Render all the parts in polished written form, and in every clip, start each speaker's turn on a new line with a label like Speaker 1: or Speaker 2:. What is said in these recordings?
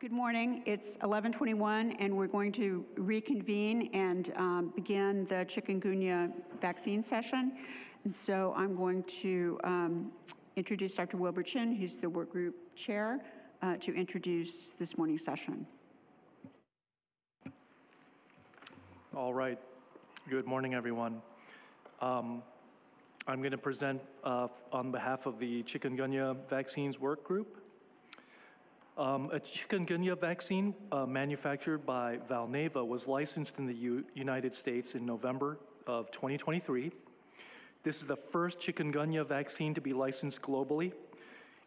Speaker 1: Good morning. It's 11:21, and we're going to reconvene and begin the chikungunya vaccine session. And so I'm going to introduce Dr. Wilbur Chin, who's the work group chair, to introduce this morning's session.
Speaker 2: All right. Good morning, everyone. I'm going to present on behalf of the Chikungunya Vaccines Work Group. A chikungunya vaccine manufactured by Valneva was licensed in the United States in November of 2023. This is the first chikungunya vaccine to be licensed globally,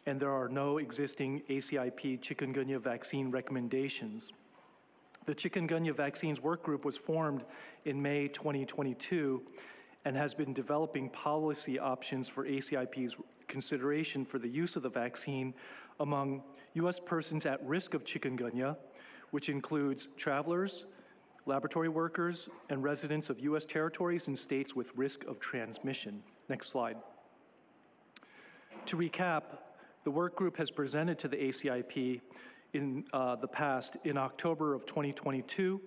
Speaker 2: and there are no existing ACIP chikungunya vaccine recommendations. The Chikungunya Vaccines Work Group was formed in May 2022 and has been developing policy options for ACIP's consideration for the use of the vaccine among U.S. persons at risk of chikungunya, which includes travelers, laboratory workers, and residents of U.S. territories and states with risk of transmission. Next slide. To recap, the work group has presented to the ACIP in the past. In October of 2022,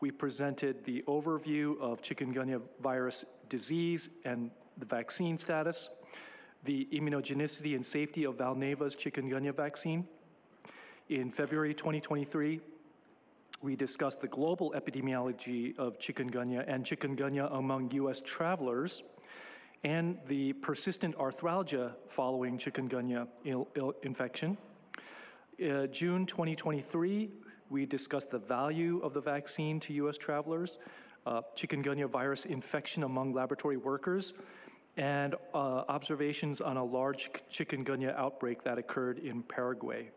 Speaker 2: we presented the overview of chikungunya virus disease and the vaccine status, the immunogenicity and safety of Valneva's chikungunya vaccine. In February 2023, we discussed the global epidemiology of chikungunya and chikungunya among U.S. travelers and the persistent arthralgia following chikungunya infection. June 2023, we discussed the value of the vaccine to U.S. travelers, chikungunya virus infection among laboratory workers, and observations on a large chikungunya outbreak that occurred in Paraguay.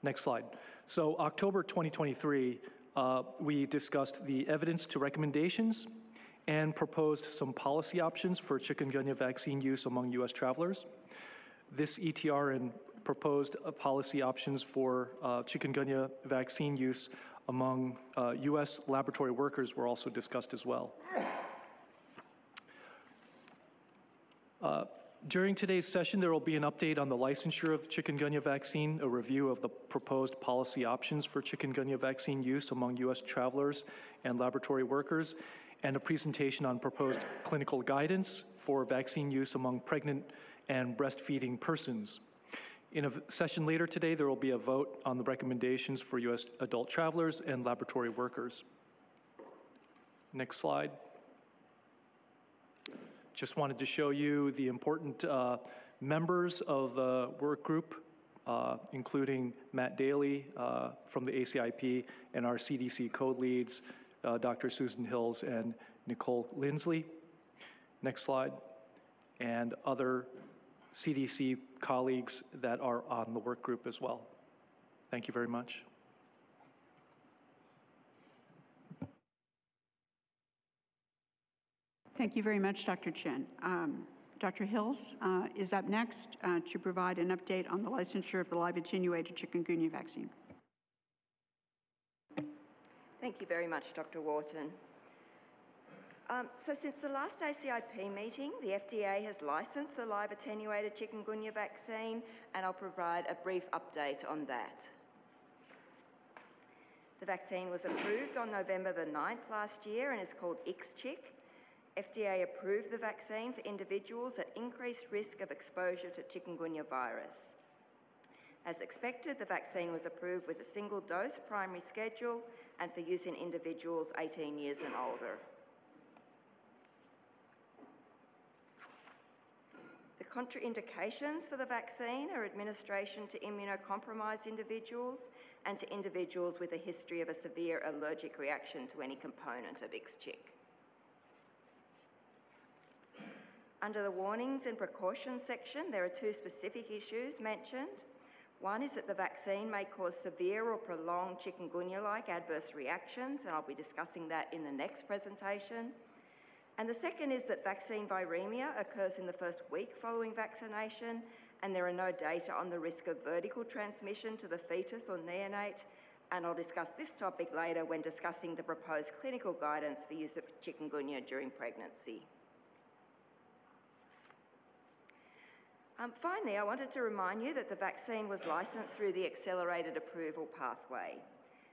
Speaker 2: Next slide. So October 2023, we discussed the evidence to recommendations and proposed some policy options for chikungunya vaccine use among U.S. travelers. This ETR and proposed policy options for chikungunya vaccine use among U.S. laboratory workers were also discussed as well. During today's session, there will be an update on the licensure of chikungunya vaccine, a review of the proposed policy options for chikungunya vaccine use among U.S. travelers and laboratory workers, and a presentation on proposed clinical guidance for vaccine use among pregnant and breastfeeding persons. In a session later today, there will be a vote on the recommendations for U.S. adult travelers and laboratory workers. Next slide. Just wanted to show you the important members of the work group, including Matt Daly from the ACIP and our CDC code leads, Dr. Susan Hills and Nicole Lindsley. Next slide. And other CDC colleagues that are on the work group as well. Thank you very much.
Speaker 1: Thank you very much, Dr. Chin. Dr. Hills is up next to provide an update on the licensure of the live attenuated chikungunya vaccine.
Speaker 3: Thank you very much, Dr. Wharton. So since the last ACIP meeting, the FDA has licensed the live attenuated chikungunya vaccine, and I'll provide a brief update on that. The vaccine was approved on November the 9th last year and is called IXCHIQ. FDA approved the vaccine for individuals at increased risk of exposure to chikungunya virus. As expected, the vaccine was approved with a single-dose primary schedule and for use in individuals 18 years and older. The contraindications for the vaccine are administration to immunocompromised individuals and to individuals with a history of a severe allergic reaction to any component of IXCHIQ. Under the warnings and precautions section, there are two specific issues mentioned. One is that the vaccine may cause severe or prolonged chikungunya-like adverse reactions, and I'll be discussing that in the next presentation. And the second is that vaccine viremia occurs in the first week following vaccination, and there are no data on the risk of vertical transmission to the fetus or neonate, and I'll discuss this topic later when discussing the proposed clinical guidance for use of chikungunya during pregnancy. Finally, I wanted to remind you that the vaccine was licensed through the accelerated approval pathway.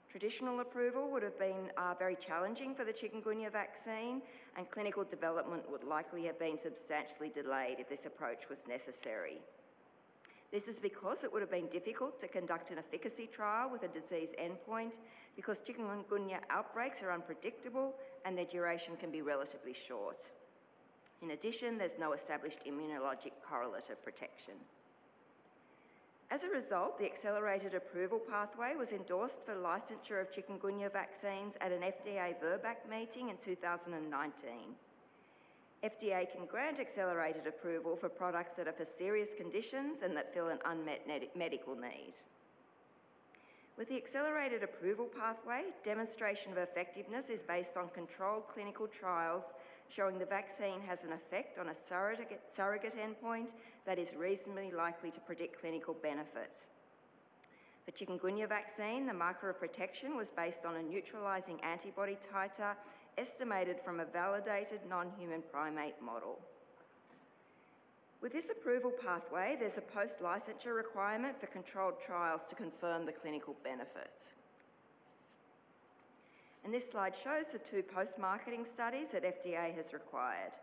Speaker 3: Traditional approval would have been very challenging for the chikungunya vaccine, and clinical development would likely have been substantially delayed if this approach was necessary. This is because it would have been difficult to conduct an efficacy trial with a disease endpoint, because chikungunya outbreaks are unpredictable and their duration can be relatively short. In addition, there's no established immunologic correlate of protection. As a result, the accelerated approval pathway was endorsed for licensure of chikungunya vaccines at an FDA VRBPAC meeting in 2019. FDA can grant accelerated approval for products that are for serious conditions and that fill an unmet medical need. With the accelerated approval pathway, demonstration of effectiveness is based on controlled clinical trials showing the vaccine has an effect on a surrogate endpoint that is reasonably likely to predict clinical benefit. For chikungunya vaccine, the marker of protection was based on a neutralising antibody titer estimated from a validated non-human primate model. With this approval pathway, there's a post-licensure requirement for controlled trials to confirm the clinical benefit. And this slide shows the two post-marketing studies that FDA has required.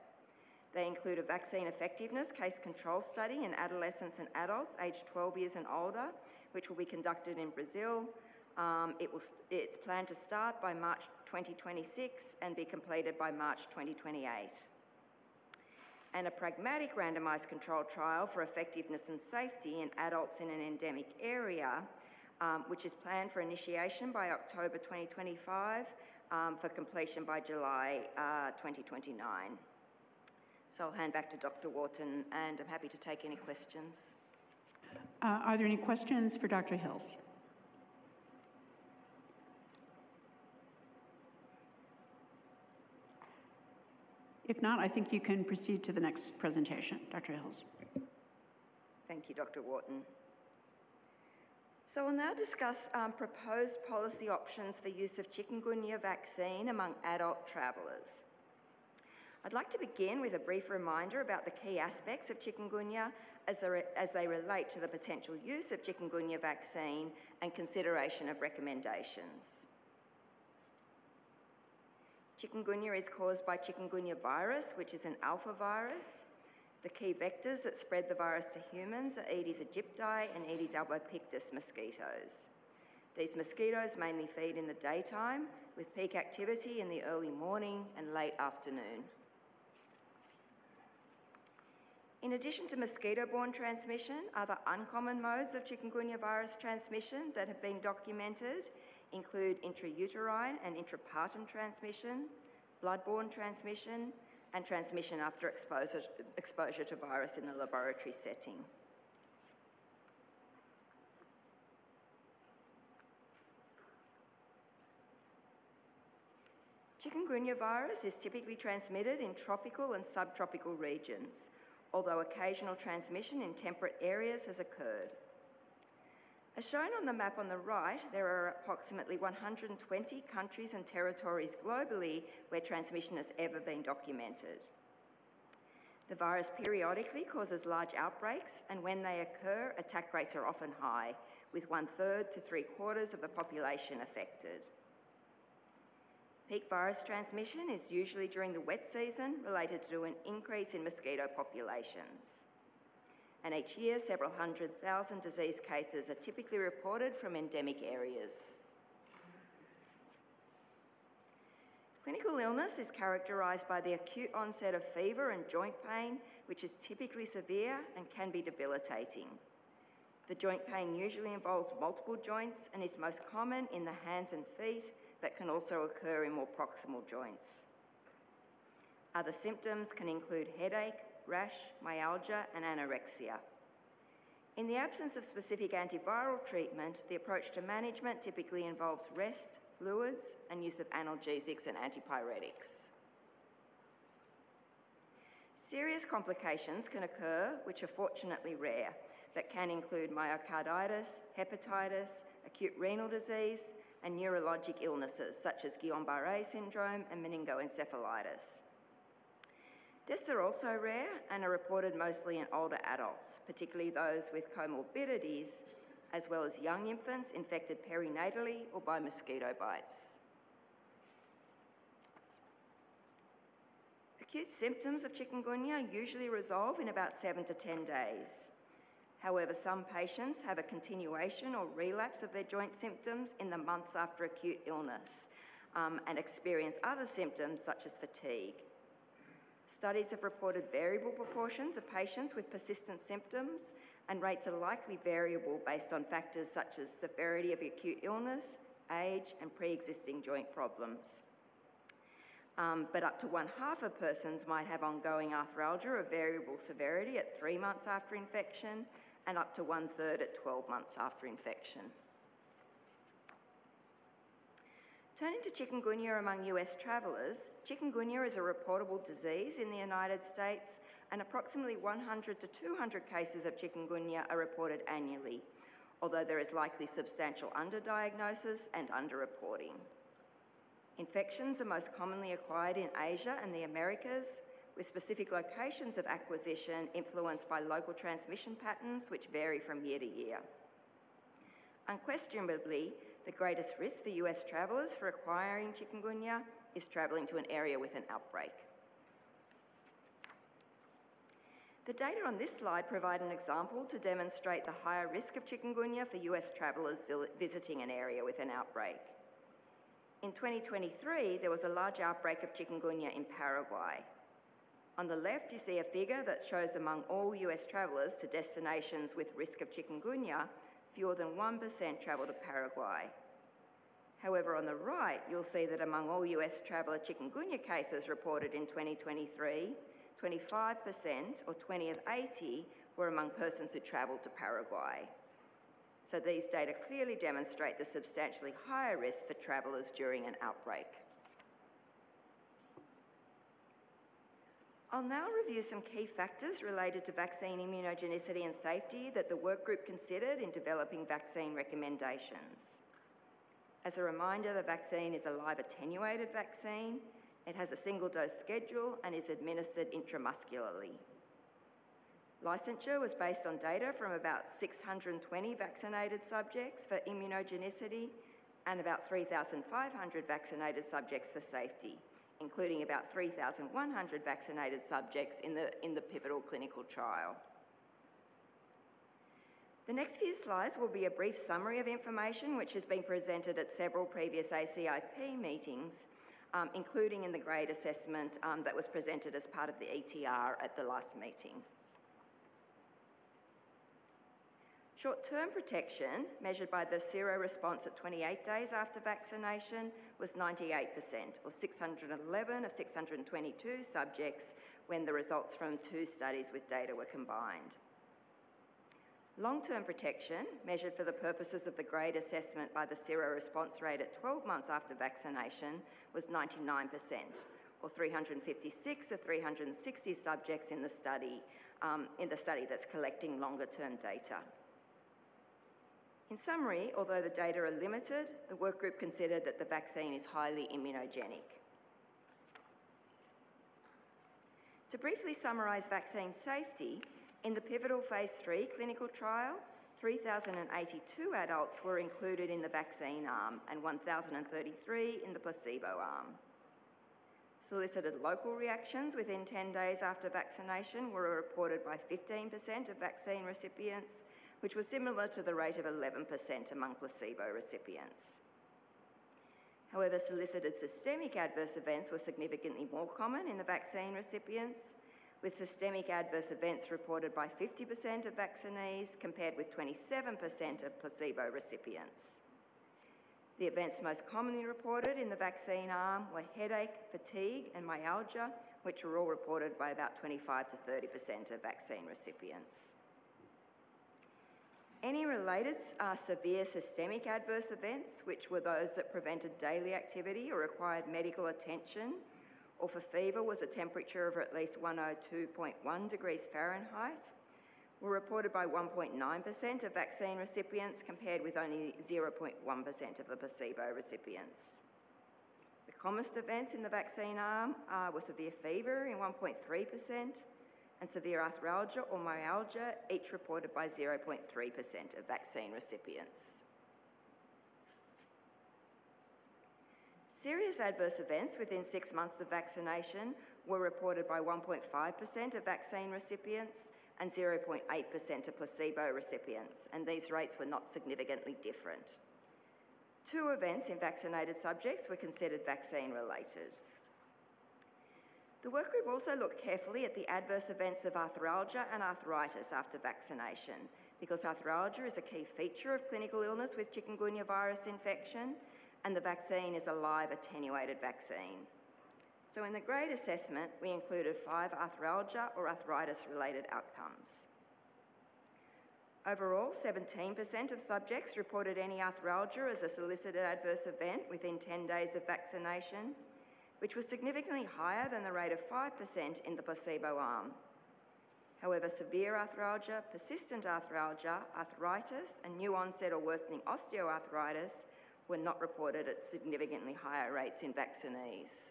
Speaker 3: They include a vaccine effectiveness case control study in adolescents and adults aged 12 years and older, which will be conducted in Brazil. It's planned to start by March 2026 and be completed by March 2028. And a pragmatic randomised controlled trial for effectiveness and safety in adults in an endemic area, which is planned for initiation by October 2025 for completion by July 2029. So I'll hand back to Dr. Wharton, and I'm happy to take any questions.
Speaker 1: Are there any questions for Dr. Hills? If not, I think you can proceed to the next presentation, Dr. Hills.
Speaker 3: Thank you, Dr. Wharton. So I'll now discuss proposed policy options for use of chikungunya vaccine among adult travellers. I'd like to begin with a brief reminder about the key aspects of chikungunya as they relate to the potential use of chikungunya vaccine and consideration of recommendations. Chikungunya is caused by chikungunya virus, which is an alpha virus. The key vectors that spread the virus to humans are Aedes aegypti and Aedes albopictus mosquitoes. These mosquitoes mainly feed in the daytime, with peak activity in the early morning and late afternoon. In addition to mosquito-borne transmission, other uncommon modes of chikungunya virus transmission that have been documented include intrauterine and intrapartum transmission, blood-borne transmission, and transmission after exposure to virus in the laboratory setting. Chikungunya virus is typically transmitted in tropical and subtropical regions, although occasional transmission in temperate areas has occurred. As shown on the map on the right, there are approximately 120 countries and territories globally where transmission has ever been documented. The virus periodically causes large outbreaks, and when they occur, attack rates are often high, with 1/3 to 3/4 of the population affected. Peak virus transmission is usually during the wet season, related to an increase in mosquito populations. And each year, several 100,000 disease cases are typically reported from endemic areas. Clinical illness is characterised by the acute onset of fever and joint pain, which is typically severe and can be debilitating. The joint pain usually involves multiple joints and is most common in the hands and feet, but can also occur in more proximal joints. Other symptoms can include headache, rash, myalgia, and anorexia. In the absence of specific antiviral treatment, the approach to management typically involves rest, fluids, and use of analgesics and antipyretics. Serious complications can occur, which are fortunately rare, but can include myocarditis, hepatitis, acute renal disease, and neurologic illnesses such as Guillain-Barré syndrome and meningoencephalitis. Deaths are also rare and are reported mostly in older adults, particularly those with comorbidities, as well as young infants infected perinatally or by mosquito bites. Acute symptoms of chikungunya usually resolve in about 7 to 10 days. However, some patients have a continuation or relapse of their joint symptoms in the months after acute illness and experience other symptoms such as fatigue. Studies have reported variable proportions of patients with persistent symptoms, and rates are likely variable based on factors such as severity of acute illness, age, and pre-existing joint problems. But up to 1/2 of persons might have ongoing arthralgia of variable severity at 3 months after infection, and up to 1/3 at 12 months after infection. Turning to chikungunya among US travellers, chikungunya is a reportable disease in the United States, and approximately 100 to 200 cases of chikungunya are reported annually, although there is likely substantial underdiagnosis and underreporting. Infections are most commonly acquired in Asia and the Americas, with specific locations of acquisition influenced by local transmission patterns which vary from year to year. Unquestionably, the greatest risk for US travellers for acquiring chikungunya is travelling to an area with an outbreak. The data on this slide provide an example to demonstrate the higher risk of chikungunya for US travellers visiting an area with an outbreak. In 2023, there was a large outbreak of chikungunya in Paraguay. On the left, you see a figure that shows among all US travellers to destinations with risk of chikungunya, fewer than 1% travel to Paraguay. However, on the right, you'll see that among all US traveller chikungunya cases reported in 2023, 25%, or 20 of 80, were among persons who travelled to Paraguay. So these data clearly demonstrate the substantially higher risk for travellers during an outbreak. I'll now review some key factors related to vaccine immunogenicity and safety that the work group considered in developing vaccine recommendations. As a reminder, the vaccine is a live attenuated vaccine. It has a single dose schedule and is administered intramuscularly. Licensure was based on data from about 620 vaccinated subjects for immunogenicity and about 3,500 vaccinated subjects for safety, including about 3,100 vaccinated subjects in the pivotal clinical trial. The next few slides will be a brief summary of information which has been presented at several previous ACIP meetings, including in the grade assessment that was presented as part of the ETR at the last meeting. Short-term protection, measured by the seroresponse at 28 days after vaccination, was 98%, or 611 of 622 subjects when the results from 2 studies with data were combined. Long-term protection, measured for the purposes of the grade assessment by the seroresponse rate at 12 months after vaccination, was 99%, or 356 of 360 subjects in the study that's collecting longer-term data. In summary, although the data are limited, the work group considered that the vaccine is highly immunogenic. To briefly summarise vaccine safety, in the pivotal phase 3 clinical trial, 3,082 adults were included in the vaccine arm and 1,033 in the placebo arm. Solicited local reactions within 10 days after vaccination were reported by 15% of vaccine recipients, which was similar to the rate of 11% among placebo recipients. However, solicited systemic adverse events were significantly more common in the vaccine recipients, with systemic adverse events reported by 50% of vaccinees compared with 27% of placebo recipients. The events most commonly reported in the vaccine arm were headache, fatigue, and myalgia, which were all reported by about 25 to 30% of vaccine recipients. Any related severe systemic adverse events, which were those that prevented daily activity or required medical attention, or for fever was a temperature of at least 102.1 degrees Fahrenheit, were reported by 1.9% of vaccine recipients compared with only 0.1% of the placebo recipients. The commonest events in the vaccine arm were severe fever in 1.3% and severe arthralgia or myalgia, each reported by 0.3% of vaccine recipients. Serious adverse events within 6 months of vaccination were reported by 1.5% of vaccine recipients and 0.8% of placebo recipients, and these rates were not significantly different. 2 events in vaccinated subjects were considered vaccine-related. The work group also looked carefully at the adverse events of arthralgia and arthritis after vaccination, because arthralgia is a key feature of clinical illness with chikungunya virus infection, and the vaccine is a live attenuated vaccine. So in the grade assessment, we included 5 arthralgia or arthritis-related outcomes. Overall, 17% of subjects reported any arthralgia as a solicited adverse event within 10 days of vaccination, which was significantly higher than the rate of 5% in the placebo arm. However, severe arthralgia, persistent arthralgia, arthritis, and new onset or worsening osteoarthritis were not reported at significantly higher rates in vaccinees.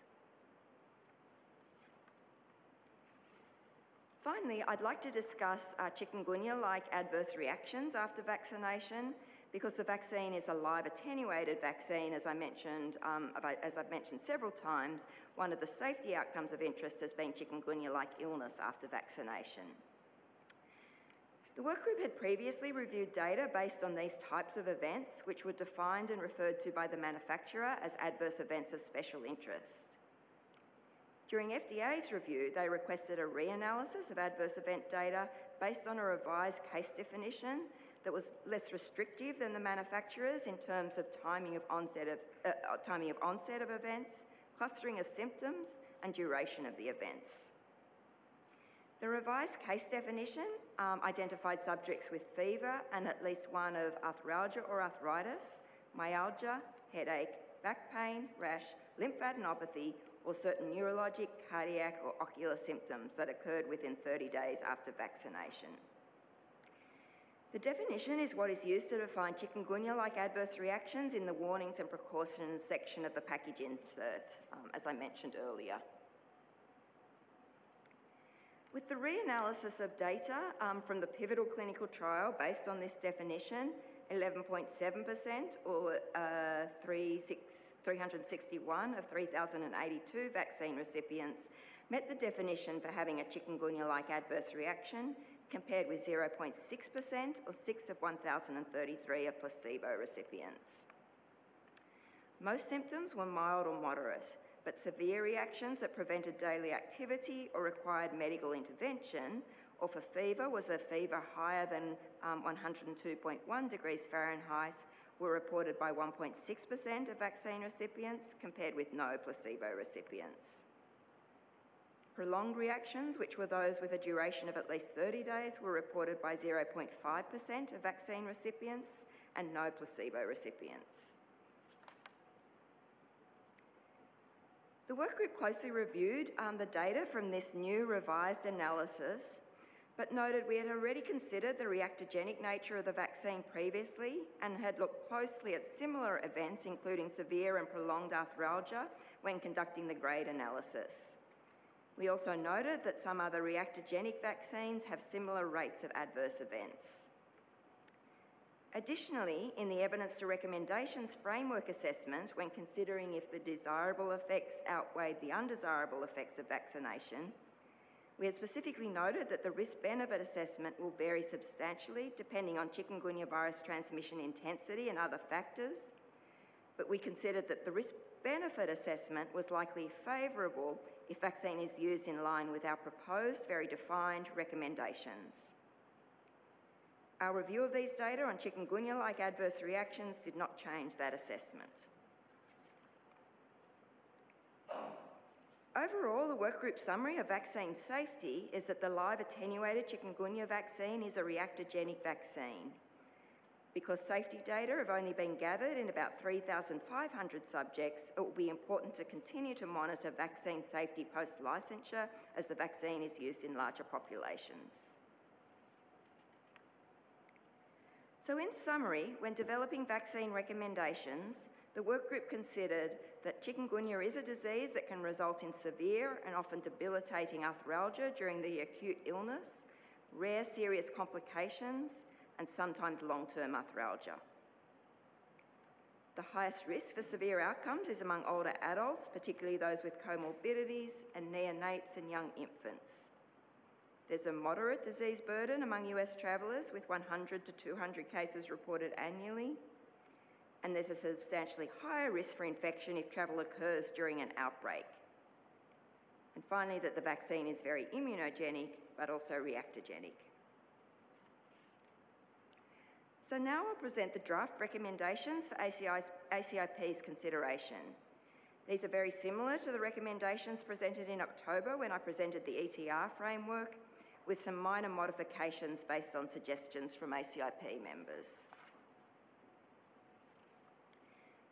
Speaker 3: Finally, I'd like to discuss chikungunya-like adverse reactions after vaccination, because the vaccine is a live attenuated vaccine, as I've mentioned several times. One of the safety outcomes of interest has been chikungunya-like illness after vaccination. The work group had previously reviewed data based on these types of events, which were defined and referred to by the manufacturer as adverse events of special interest. During FDA's review, they requested a reanalysis of adverse event data based on a revised case definition that was less restrictive than the manufacturer's in terms of timing of onset of events, clustering of symptoms, and duration of the events. The revised case definition identified subjects with fever and at least one of arthralgia or arthritis, myalgia, headache, back pain, rash, lymphadenopathy, or certain neurologic, cardiac, or ocular symptoms that occurred within 30 days after vaccination. The definition is what is used to define chikungunya-like adverse reactions in the warnings and precautions section of the package insert, as I mentioned earlier. With the reanalysis of data from the pivotal clinical trial based on this definition, 11.7% or 361 of 3,082 vaccine recipients met the definition for having a chikungunya-like adverse reaction, compared with 0.6% or 6 of 1,033 of placebo recipients. Most symptoms were mild or moderate, but severe reactions that prevented daily activity or required medical intervention, or for fever was a fever higher than 102.1 degrees Fahrenheit, were reported by 1.6% of vaccine recipients, compared with no placebo recipients. Prolonged reactions, which were those with a duration of at least 30 days, were reported by 0.5% of vaccine recipients and no placebo recipients. The work group closely reviewed the data from this new revised analysis, but noted we had already considered the reactogenic nature of the vaccine previously and had looked closely at similar events, including severe and prolonged arthralgia, when conducting the grade analysis. We also noted that some other reactogenic vaccines have similar rates of adverse events. Additionally, in the evidence to recommendations framework assessment, when considering if the desirable effects outweighed the undesirable effects of vaccination, we had specifically noted that the risk-benefit assessment will vary substantially depending on chikungunya virus transmission intensity and other factors, but we considered that the risk-benefit assessment was likely favourable if vaccine is used in line with our proposed, very defined recommendations. Our review of these data on chikungunya-like adverse reactions did not change that assessment. Overall, the work group summary of vaccine safety is that the live attenuated chikungunya vaccine is a reactogenic vaccine. Because safety data have only been gathered in about 3,500 subjects, it will be important to continue to monitor vaccine safety post-licensure as the vaccine is used in larger populations. So in summary, when developing vaccine recommendations, the work group considered that chikungunya is a disease that can result in severe and often debilitating arthralgia during the acute illness, rare serious complications, and sometimes long-term arthralgia. The highest risk for severe outcomes is among older adults, particularly those with comorbidities, and neonates and young infants. There's a moderate disease burden among US travellers, with 100 to 200 cases reported annually, and there's a substantially higher risk for infection if travel occurs during an outbreak. And finally, that the vaccine is very immunogenic, but also reactogenic. So now I'll present the draft recommendations for ACIP's consideration. These are very similar to the recommendations presented in October when I presented the ETR framework, with some minor modifications based on suggestions from ACIP members.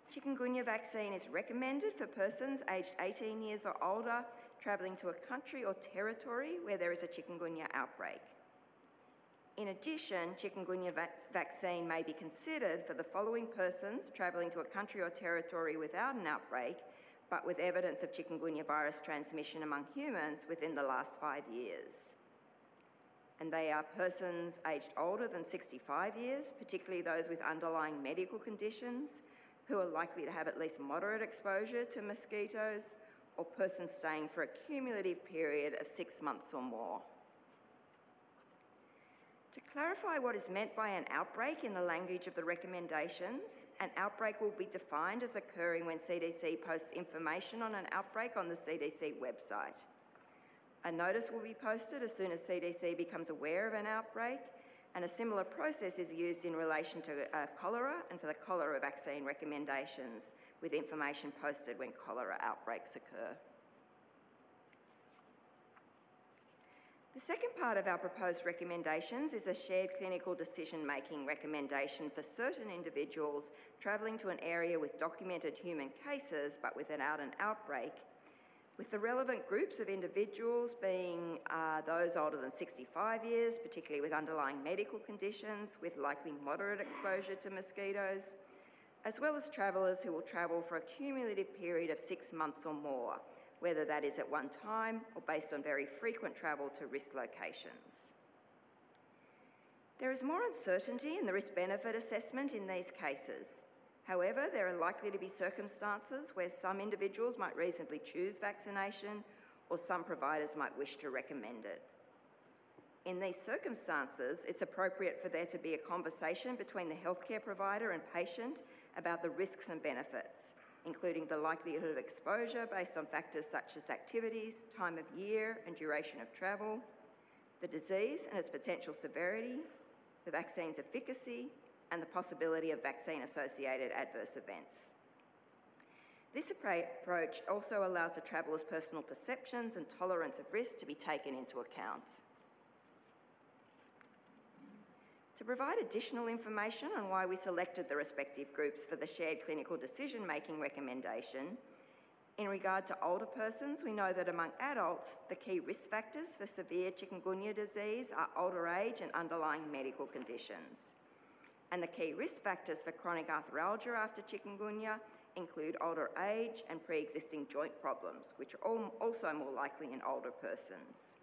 Speaker 3: Chikungunya vaccine is recommended for persons aged 18 years or older travelling to a country or territory where there is a chikungunya outbreak. In addition, chikungunya vaccine may be considered for the following persons travelling to a country or territory without an outbreak, but with evidence of chikungunya virus transmission among humans within the last 5 years. And they are persons aged older than 65 years, particularly those with underlying medical conditions, who are likely to have at least moderate exposure to mosquitoes, or persons staying for a cumulative period of 6 months or more. To clarify what is meant by an outbreak in the language of the recommendations, an outbreak will be defined as occurring when CDC posts information on an outbreak on the CDC website. A notice will be posted as soon as CDC becomes aware of an outbreak, and a similar process is used in relation to cholera and for the cholera vaccine recommendations, with information posted when cholera outbreaks occur. The second part of our proposed recommendations is a shared clinical decision-making recommendation for certain individuals travelling to an area with documented human cases but without an outbreak, with the relevant groups of individuals being those older than 65 years, particularly with underlying medical conditions with likely moderate exposure to mosquitoes, as well as travellers who will travel for a cumulative period of 6 months or more, whether that is at one time or based on very frequent travel to risk locations. There is more uncertainty in the risk-benefit assessment in these cases. However, there are likely to be circumstances where some individuals might reasonably choose vaccination, or some providers might wish to recommend it. In these circumstances, it's appropriate for there to be a conversation between the healthcare provider and patient about the risks and benefits, including the likelihood of exposure based on factors such as activities, time of year and duration of travel, the disease and its potential severity, the vaccine's efficacy, and the possibility of vaccine-associated adverse events. This approach also allows the traveller's personal perceptions and tolerance of risk to be taken into account. To provide additional information on why we selected the respective groups for the shared clinical decision-making recommendation, in regard to older persons, we know that among adults, the key risk factors for severe chikungunya disease are older age and underlying medical conditions. And the key risk factors for chronic arthralgia after chikungunya include older age and pre-existing joint problems, which are also more likely in older persons.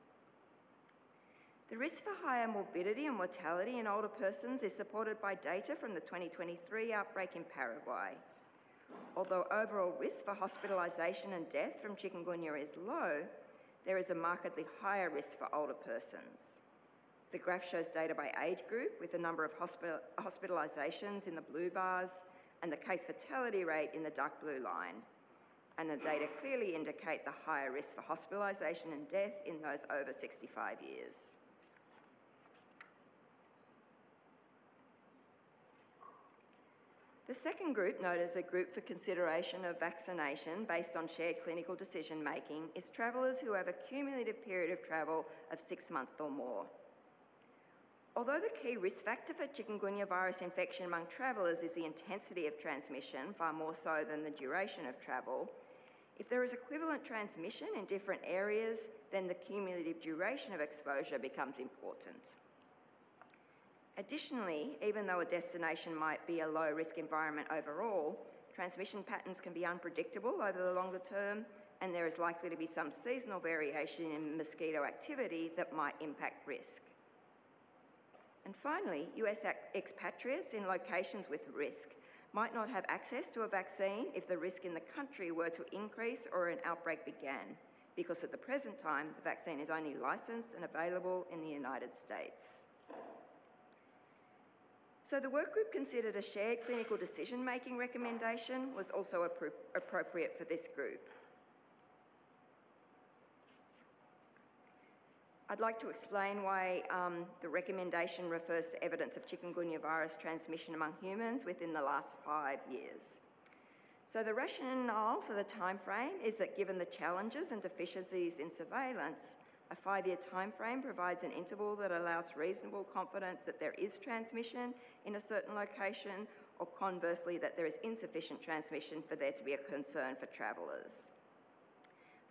Speaker 3: The risk for higher morbidity and mortality in older persons is supported by data from the 2023 outbreak in Paraguay. Although overall risk for hospitalisation and death from chikungunya is low, there is a markedly higher risk for older persons. The graph shows data by age group, with the number of hospitalisations in the blue bars and the case fatality rate in the dark blue line. And the data clearly indicate the higher risk for hospitalisation and death in those over 65 years. The second group, noted as a group for consideration of vaccination based on shared clinical decision-making, is travellers who have a cumulative period of travel of 6 months or more. Although the key risk factor for chikungunya virus infection among travellers is the intensity of transmission, far more so than the duration of travel, if there is equivalent transmission in different areas, then the cumulative duration of exposure becomes important. Additionally, even though a destination might be a low-risk environment overall, transmission patterns can be unpredictable over the longer term, and there is likely to be some seasonal variation in mosquito activity that might impact risk. And finally, US expatriates in locations with risk might not have access to a vaccine if the risk in the country were to increase or an outbreak began, because at the present time, the vaccine is only licensed and available in the United States. So the work group considered a shared clinical decision-making recommendation was also appropriate for this group. I'd like to explain why the recommendation refers to evidence of chikungunya virus transmission among humans within the last 5 years. So the rationale for the timeframe is that given the challenges and deficiencies in surveillance, a 5-year timeframe provides an interval that allows reasonable confidence that there is transmission in a certain location, or conversely, that there is insufficient transmission for there to be a concern for travellers.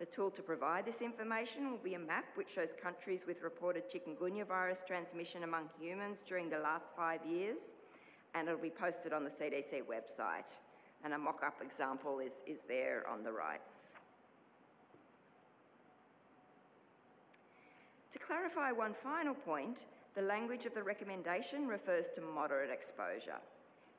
Speaker 3: The tool to provide this information will be a map which shows countries with reported chikungunya virus transmission among humans during the last 5 years, and it'll be posted on the CDC website. And a mock-up example is there on the right. To clarify one final point, the language of the recommendation refers to moderate exposure.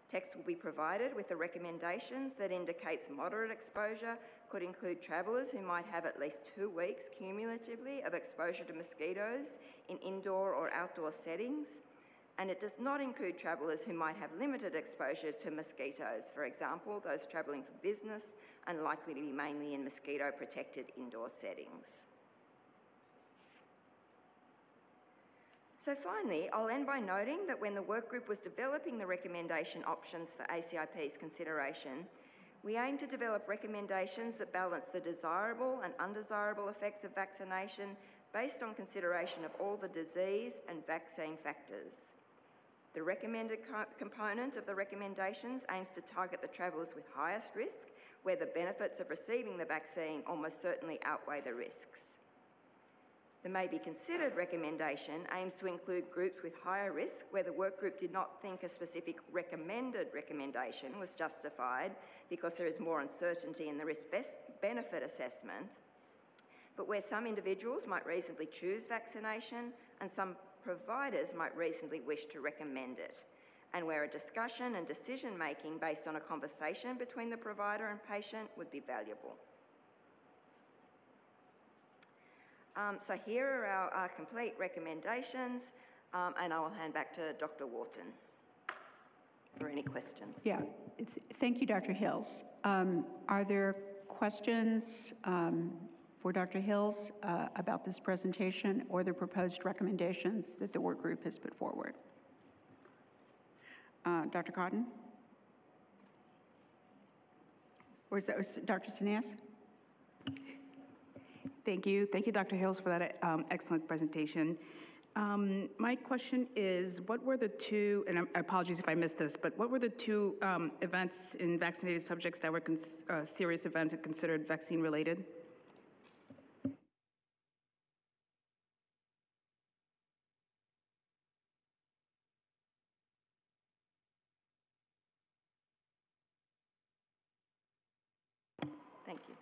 Speaker 3: Text will be provided with the recommendations that indicates moderate exposure could include travellers who might have at least 2 weeks cumulatively of exposure to mosquitoes in indoor or outdoor settings, and it does not include travellers who might have limited exposure to mosquitoes, for example, those travelling for business and likely to be mainly in mosquito-protected indoor settings. So finally, I'll end by noting that when the work group was developing the recommendation options for ACIP's consideration, we aim to develop recommendations that balance the desirable and undesirable effects of vaccination based on consideration of all the disease and vaccine factors. The recommended component of the recommendations aims to target the travellers with highest risk, where the benefits of receiving the vaccine almost certainly outweigh the risks. The may be considered recommendation aims to include groups with higher risk where the work group did not think a specific recommended recommendation was justified because there is more uncertainty in the risk-benefit assessment, but where some individuals might reasonably choose vaccination and some providers might reasonably wish to recommend it, and where a discussion and decision-making based on a conversation between the provider and patient would be valuable. So here are our complete recommendations, and I will hand back to Dr. Wharton for any questions.
Speaker 1: Yeah, thank you, Dr. Hills. Are there questions for Dr. Hills about this presentation or the proposed recommendations that the work group has put forward? Dr. Cotton? Or is that Dr. Sinias?
Speaker 4: Thank you, Dr. Hills, for that excellent presentation. My question is, what were the two, and apologies if I missed this, but what were the two events in vaccinated subjects that were serious events and considered vaccine-related?
Speaker 3: Thank you.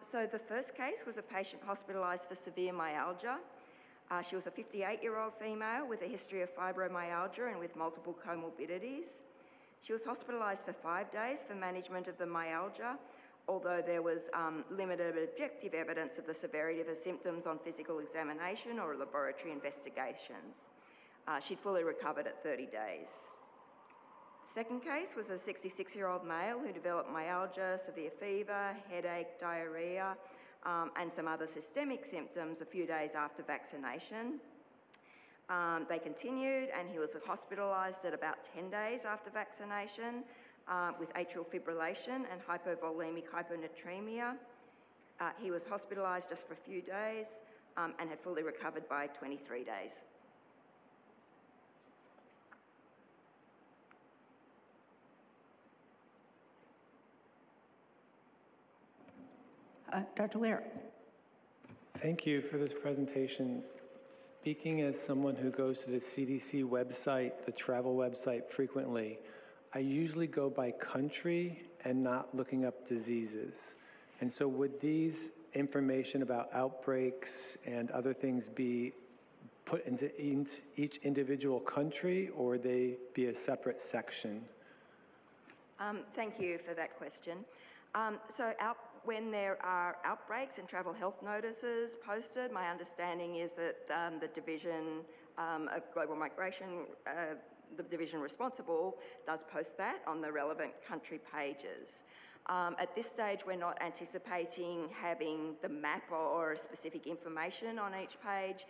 Speaker 3: So the first case was a patient hospitalised for severe myalgia. She was a 58-year-old female with a history of fibromyalgia and with multiple comorbidities. She was hospitalised for 5 days for management of the myalgia, although there was limited objective evidence of the severity of her symptoms on physical examination or laboratory investigations. She'd fully recovered at 30 days. Second case was a 66-year-old male who developed myalgia, severe fever, headache, diarrhoea, and some other systemic symptoms a few days after vaccination. They continued, and he was hospitalised at about 10 days after vaccination with atrial fibrillation and hypovolemic hyponatremia. He was hospitalised just for a few days and had fully recovered by 23 days.
Speaker 1: Dr. Lear.
Speaker 5: Thank you for this presentation. speaking as someone who goes to the CDC website, the travel website frequently, I usually go by country and not looking up diseases. And so would these information about outbreaks and other things be put into each individual country, or would they be a separate section?
Speaker 3: Thank you for that question. When there are outbreaks and travel health notices posted, my understanding is that the Division of Global Migration, the division responsible, does post that on the relevant country pages. At this stage, we're not anticipating having the map or specific information on each page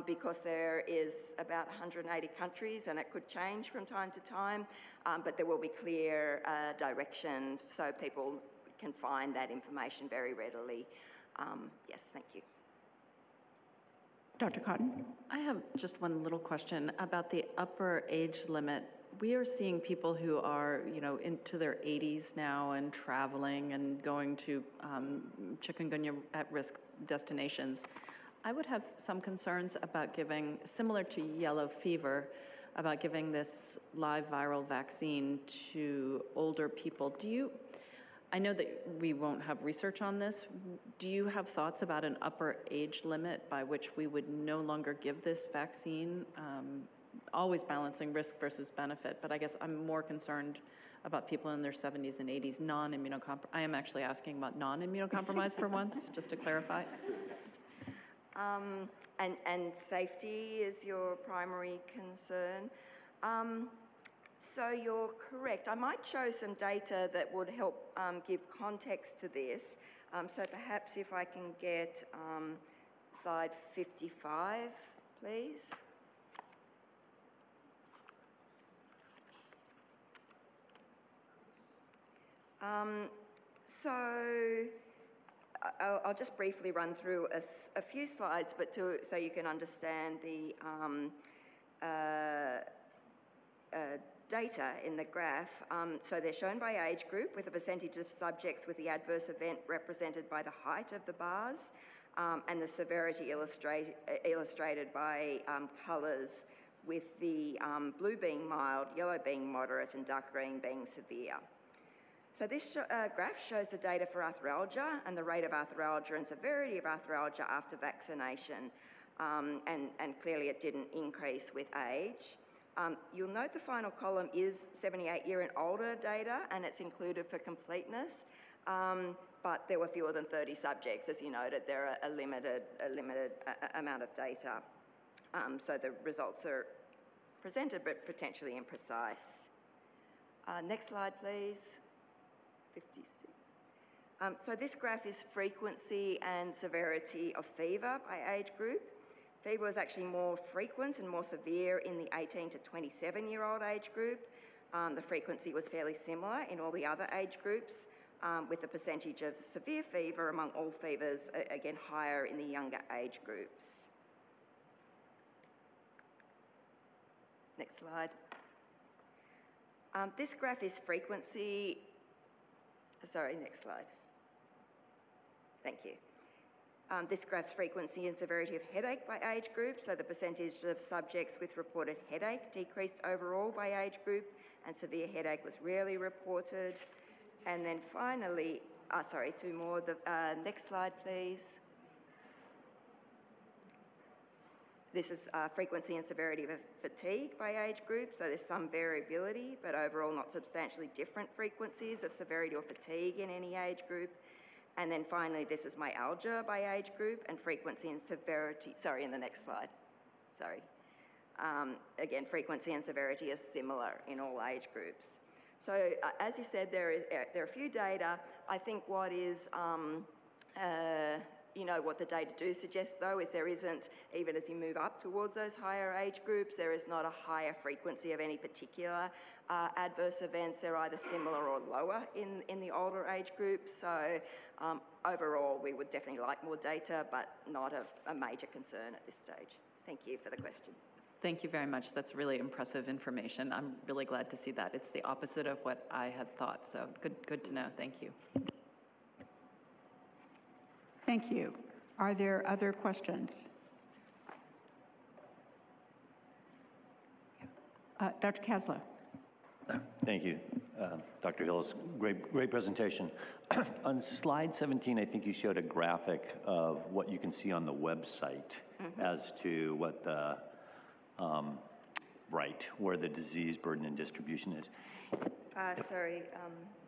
Speaker 3: because there is about 180 countries and it could change from time to time, but there will be clear direction so people can find that information very readily. Yes, thank you.
Speaker 1: Dr. Cotton?
Speaker 6: I have just one little question about the upper age limit. We are seeing people who are, into their 80s now and traveling and going to chikungunya at-risk destinations. I would have some concerns about giving, similar to yellow fever, about giving this live viral vaccine to older people. I know that we won't have research on this. Do you have thoughts about an upper age limit by which we would no longer give this vaccine? Always balancing risk versus benefit, but I guess I'm more concerned about people in their 70s and 80s, non-immunocompromised. I am actually asking about non-immunocompromised for once, just to clarify.
Speaker 3: And safety is your primary concern. So you're correct. I might show some data that would help give context to this. So perhaps if I can get slide 55, please. I'll just briefly run through a few slides, but so you can understand the data in the graph. So they're shown by age group with a percentage of subjects with the adverse event represented by the height of the bars and the severity illustrated by colours, with the blue being mild, yellow being moderate and dark green being severe. So this graph shows the data for arthralgia and the rate of arthralgia and severity of arthralgia after vaccination, and clearly it didn't increase with age. You'll note the final column is 78-year and older data, and it's included for completeness, but there were fewer than 30 subjects. As you noted, there are a limited amount of data, so the results are presented but potentially imprecise. Next slide, please. 56. So this graph is frequency and severity of fever by age group. Fever was actually more frequent and more severe in the 18 to 27-year-old age group. The frequency was fairly similar in all the other age groups, with the percentage of severe fever among all fevers, again, higher in the younger age groups. Next slide. This graph is frequency, sorry, next slide. Thank you. This graph's frequency and severity of headache by age group, so the percentage of subjects with reported headache decreased overall by age group, and severe headache was rarely reported. And then finally, sorry, two more. The next slide, please. This is frequency and severity of fatigue by age group, so there's some variability, but overall not substantially different frequencies of severity or fatigue in any age group. And then finally, this is myalgia by age group, and frequency and severity, sorry, in the next slide, sorry. Again, frequency and severity is similar in all age groups. So as you said, there are a few data. I think what is, what the data do suggest, though, is there isn't, even as you move up towards those higher age groups, there is not a higher frequency of any particular adverse events. They're either similar or lower in the older age groups. So overall, we would definitely like more data, but not a major concern at this stage. Thank you for the question.
Speaker 6: Thank you very much. That's really impressive information. I'm really glad to see that. It's the opposite of what I had thought, so good to know. Thank you.
Speaker 1: Thank you. Are there other questions? Dr. Kaslow.
Speaker 7: Thank you, Dr. Hills. Great presentation. On slide 17, I think you showed a graphic of what you can see on the website as to what the, where the disease burden and distribution is.
Speaker 3: Sorry,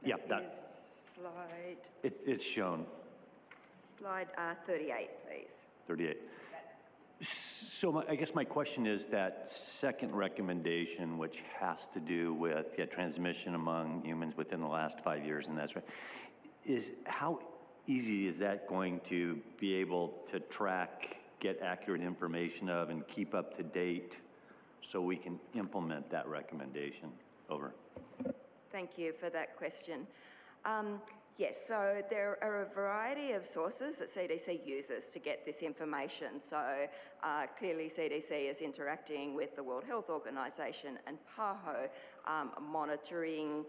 Speaker 7: Yeah,
Speaker 3: that is slide...
Speaker 7: It's shown.
Speaker 3: Slide 38, please.
Speaker 7: 38. So I guess my question is that second recommendation, which has to do with transmission among humans within the last 5 years, and that's right, is how easy is that going to be able to track, get accurate information of, and keep up to date so we can implement that recommendation? Over.
Speaker 3: Thank you for that question. Yes, so there are a variety of sources that CDC uses to get this information. So clearly CDC is interacting with the World Health Organization and PAHO, monitoring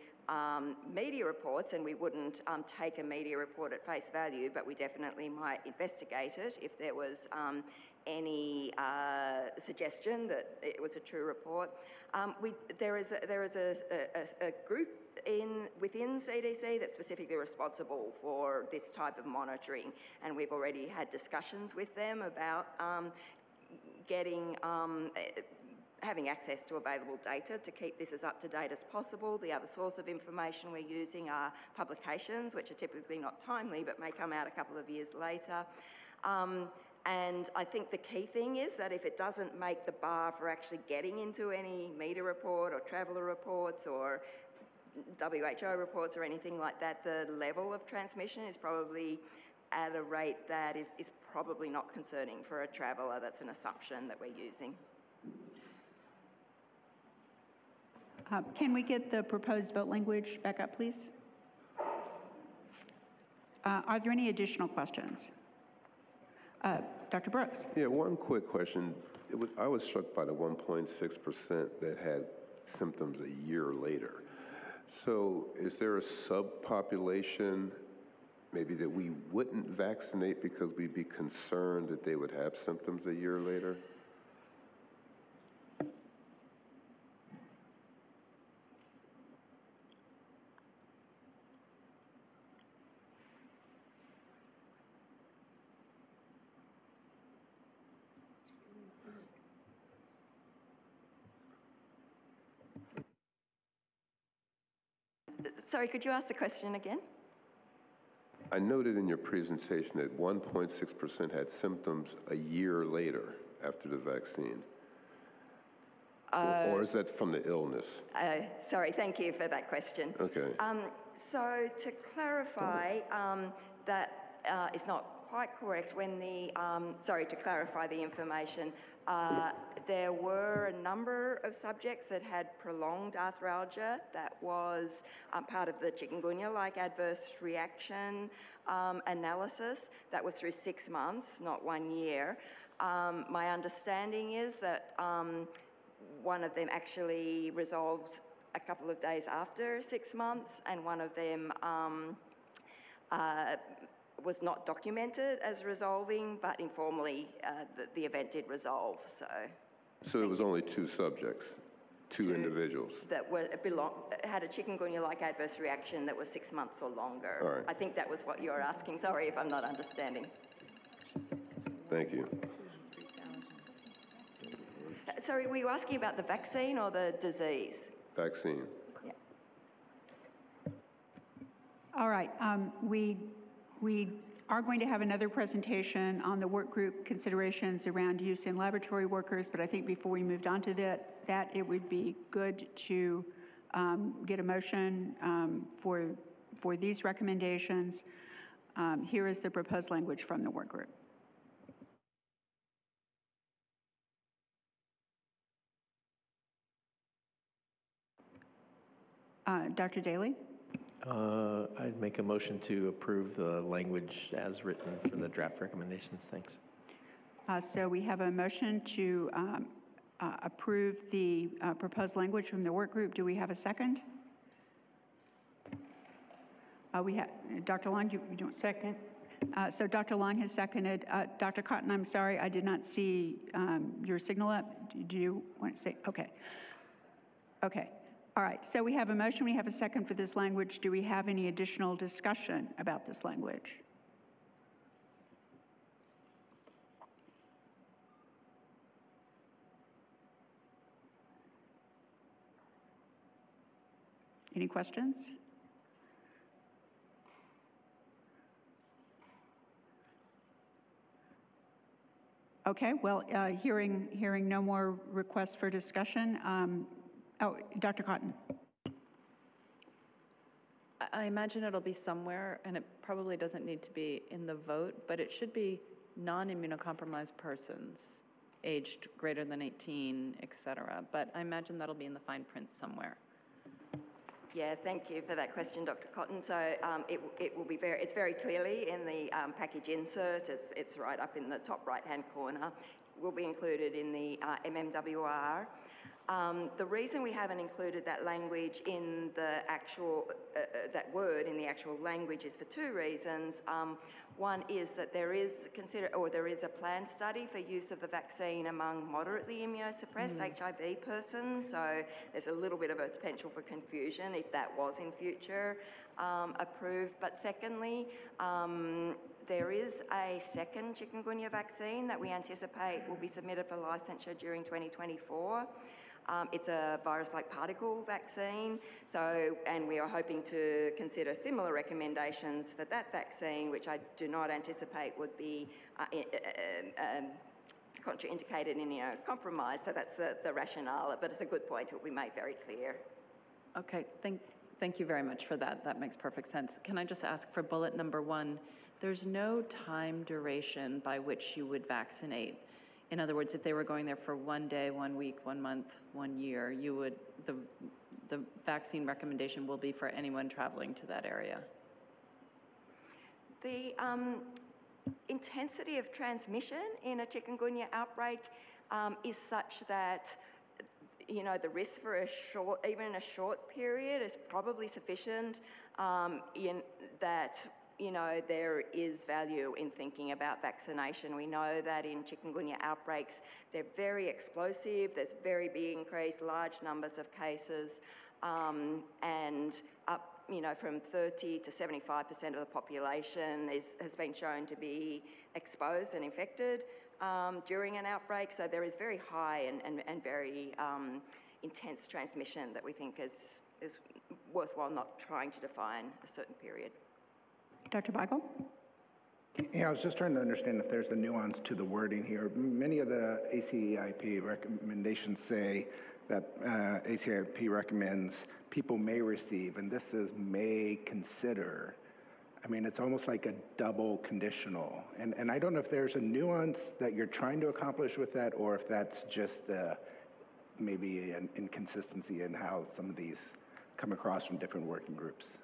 Speaker 3: media reports, and we wouldn't take a media report at face value, but we definitely might investigate it if there was any suggestion that it was a true report. There is a group within CDC that's specifically responsible for this type of monitoring, and we've already had discussions with them about having access to available data to keep this as up-to-date as possible. The other source of information we're using are publications, which are typically not timely but may come out a couple of years later. And I think the key thing is that if it doesn't make the bar for actually getting into any media report or traveller reports or WHO reports or anything like that, the level of transmission is probably at a rate that is probably not concerning for a traveller. That's an assumption that we're using.
Speaker 1: Can we get the proposed vote language back up, please? Are there any additional questions? Dr. Brooks.
Speaker 8: Yeah, one quick question. I was struck by the 1.6% that had symptoms a year later. So is there a subpopulation maybe that we wouldn't vaccinate because we'd be concerned that they would have symptoms a year later?
Speaker 3: Sorry, could you ask the question again?
Speaker 8: I noted in your presentation that 1.6% had symptoms a year later after the vaccine. Or is that from the illness?
Speaker 3: Sorry, thank you for that question.
Speaker 8: Okay.
Speaker 3: So to clarify, that is not quite correct. When to clarify the information, there were a number of subjects that had prolonged arthralgia that was part of the chikungunya-like adverse reaction analysis. That was through 6 months, not 1 year. My understanding is that one of them actually resolved a couple of days after 6 months, and one of them was not documented as resolving, but informally the event did resolve. So
Speaker 8: it was only 2 subjects, two individuals?
Speaker 3: That had a chikungunya-like adverse reaction that was 6 months or longer.
Speaker 8: All right.
Speaker 3: I think that was what you're asking. Sorry if I'm not understanding.
Speaker 8: Thank you.
Speaker 3: Sorry, were you asking about the vaccine or the disease?
Speaker 8: Vaccine.
Speaker 3: Yeah.
Speaker 1: All right. We are going to have another presentation on the work group considerations around use in laboratory workers, but I think before we moved on to that it would be good to get a motion for these recommendations. Here is the proposed language from the work group. Dr. Daly?
Speaker 9: I'd make a motion to approve the language as written for the draft recommendations. Thanks.
Speaker 1: So we have a motion to approve the proposed language from the work group. Do we have a second? We have Dr. Long. You don't second. So Dr. Long has seconded. Dr. Cotton, I'm sorry, I did not see your signal up. Do you want to say? Okay. Okay. All right. So we have a motion. We have a second for this language. Do we have any additional discussion about this language? Any questions? Okay, well, hearing no more requests for discussion. Dr. Cotton.
Speaker 6: I imagine it'll be somewhere, and it probably doesn't need to be in the vote, but it should be non-immunocompromised persons, aged greater than 18, et cetera. But I imagine that'll be in the fine print somewhere.
Speaker 3: Yeah, thank you for that question, Dr. Cotton. So it will be it's very clearly in the package insert. It's right up in the top right-hand corner. It will be included in the MMWR. The reason we haven't included that language in the actual, that word in the actual language is for two reasons. One is that there is a planned study for use of the vaccine among moderately immunosuppressed HIV persons, so there's a little bit of a potential for confusion if that was in future approved. But secondly, there is a second chikungunya vaccine that we anticipate will be submitted for licensure during 2024. It's a virus-like particle vaccine, and we are hoping to consider similar recommendations for that vaccine, which I do not anticipate would be contraindicated in immunocompromised. So that's the rationale, but it's a good point. It will be made very clear.
Speaker 6: Okay, thank you very much for that. That makes perfect sense. Can I just ask for bullet number 1, there's no time duration by which you would vaccinate. In other words, if they were going there for 1 day, 1 week, 1 month, 1 year, the vaccine recommendation will be for anyone traveling to that area. The
Speaker 3: intensity of transmission in a chikungunya outbreak is such that the risk for even a short period is probably sufficient in that there is value in thinking about vaccination. We know that in chikungunya outbreaks, they're very explosive. There's very big increase, large numbers of cases, and up, from 30 to 75% of the population has been shown to be exposed and infected during an outbreak. So there is very high and very intense transmission that we think is worthwhile not trying to define a certain period.
Speaker 1: Dr. Beigel?
Speaker 10: Yeah, I was just trying to understand if there's a nuance to the wording here. Many of the ACIP recommendations say that ACIP recommends people may receive, and this is may consider. I mean, it's almost like a double conditional. And I don't know if there's a nuance that you're trying to accomplish with that, or if that's just maybe an inconsistency in how some of these come across from different working groups.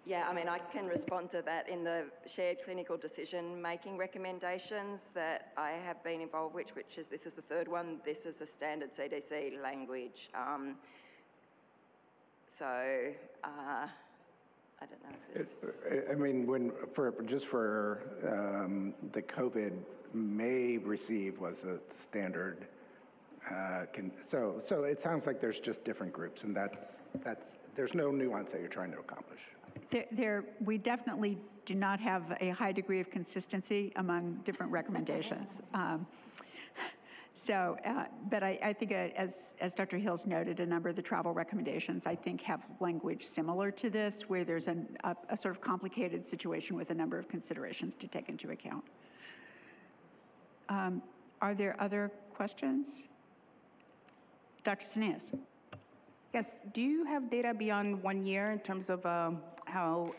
Speaker 3: Yeah, I mean, I can respond to that in the shared clinical decision-making recommendations that I have been involved with, this is the third one. This is a standard CDC language. I don't know if there's...
Speaker 10: I mean, for the COVID may receive was a standard. So it sounds like there's just different groups, and there's no nuance that you're trying to accomplish.
Speaker 1: We definitely do not have a high degree of consistency among different recommendations. But I think as Dr. Hills noted, a number of the travel recommendations, I think, have language similar to this, where there's a sort of complicated situation with a number of considerations to take into account. Are there other questions? Dr. Sanias.
Speaker 4: Yes, do you have data beyond 1 year in terms of how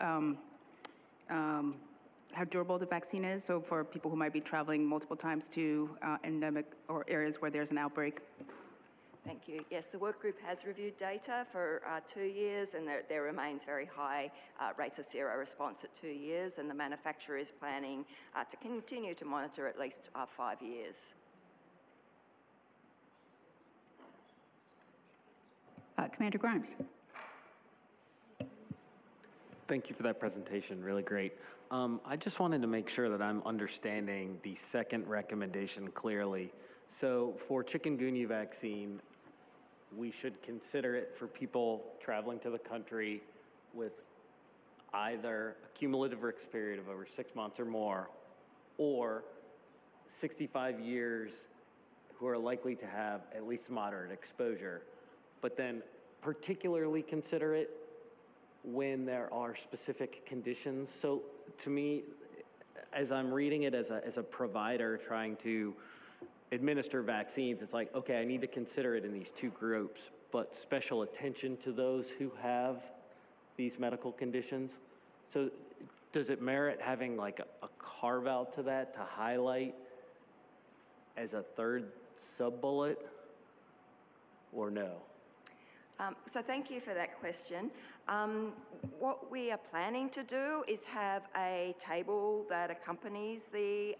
Speaker 4: durable the vaccine is? So for people who might be traveling multiple times to endemic or areas where there's an outbreak?
Speaker 3: Thank you. Yes, the work group has reviewed data for 2 years, and there remains very high rates of seroresponse at 2 years, and the manufacturer is planning to continue to monitor at least 5 years.
Speaker 1: Commander Grimes.
Speaker 11: Thank you for that presentation, really great. I just wanted to make sure that I'm understanding the second recommendation clearly. So for chikungunya vaccine, we should consider it for people traveling to the country with either a cumulative risk period of over 6 months or more, or 65 years who are likely to have at least moderate exposure, but then particularly consider it when there are specific conditions. So to me, as I'm reading it as a provider trying to administer vaccines, it's like, okay, I need to consider it in these two groups, but special attention to those who have these medical conditions. So does it merit having like a carve out to that to highlight as a third sub-bullet, or no?
Speaker 3: So thank you for that question. What we are planning to do is have a table that accompanies the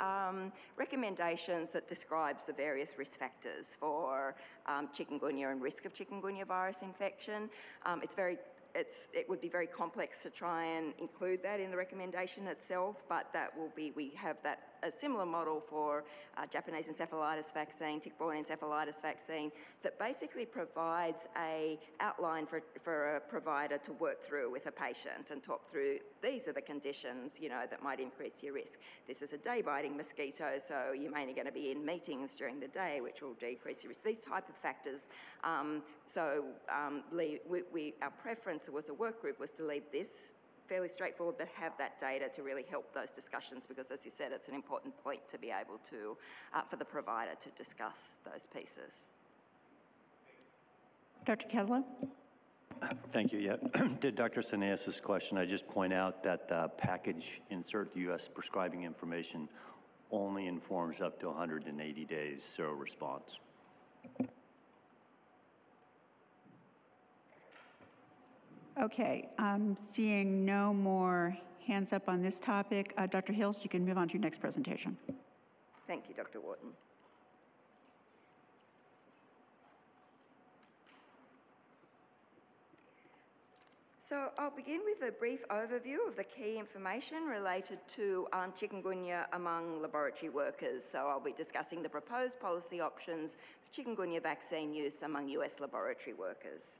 Speaker 3: recommendations that describes the various risk factors for chikungunya and risk of chikungunya virus infection. It would be very complex to try and include that in the recommendation itself, but that will be, we have that a similar model for Japanese encephalitis vaccine, tick-borne encephalitis vaccine, that basically provides a outline for a provider to work through with a patient and talk through, these are the conditions, that might increase your risk. This is a day-biting mosquito, so you're mainly going to be in meetings during the day, which will decrease your risk. These type of factors. Our preference as a work group was to leave this fairly straightforward, but have that data to really help those discussions, because as you said, it's an important point to be able to, for the provider to discuss those pieces.
Speaker 1: Dr. Keslow?
Speaker 7: Thank you. Yeah, to Dr. Saneas' question, I just point out that the package insert U.S. prescribing information only informs up to 180 days seroresponse.
Speaker 1: Okay, I'm seeing no more hands up on this topic. Dr. Hills, you can move on to your next presentation.
Speaker 3: Thank you, Dr. Wharton. So I'll begin with a brief overview of the key information related to chikungunya among laboratory workers. So I'll be discussing the proposed policy options for chikungunya vaccine use among US laboratory workers.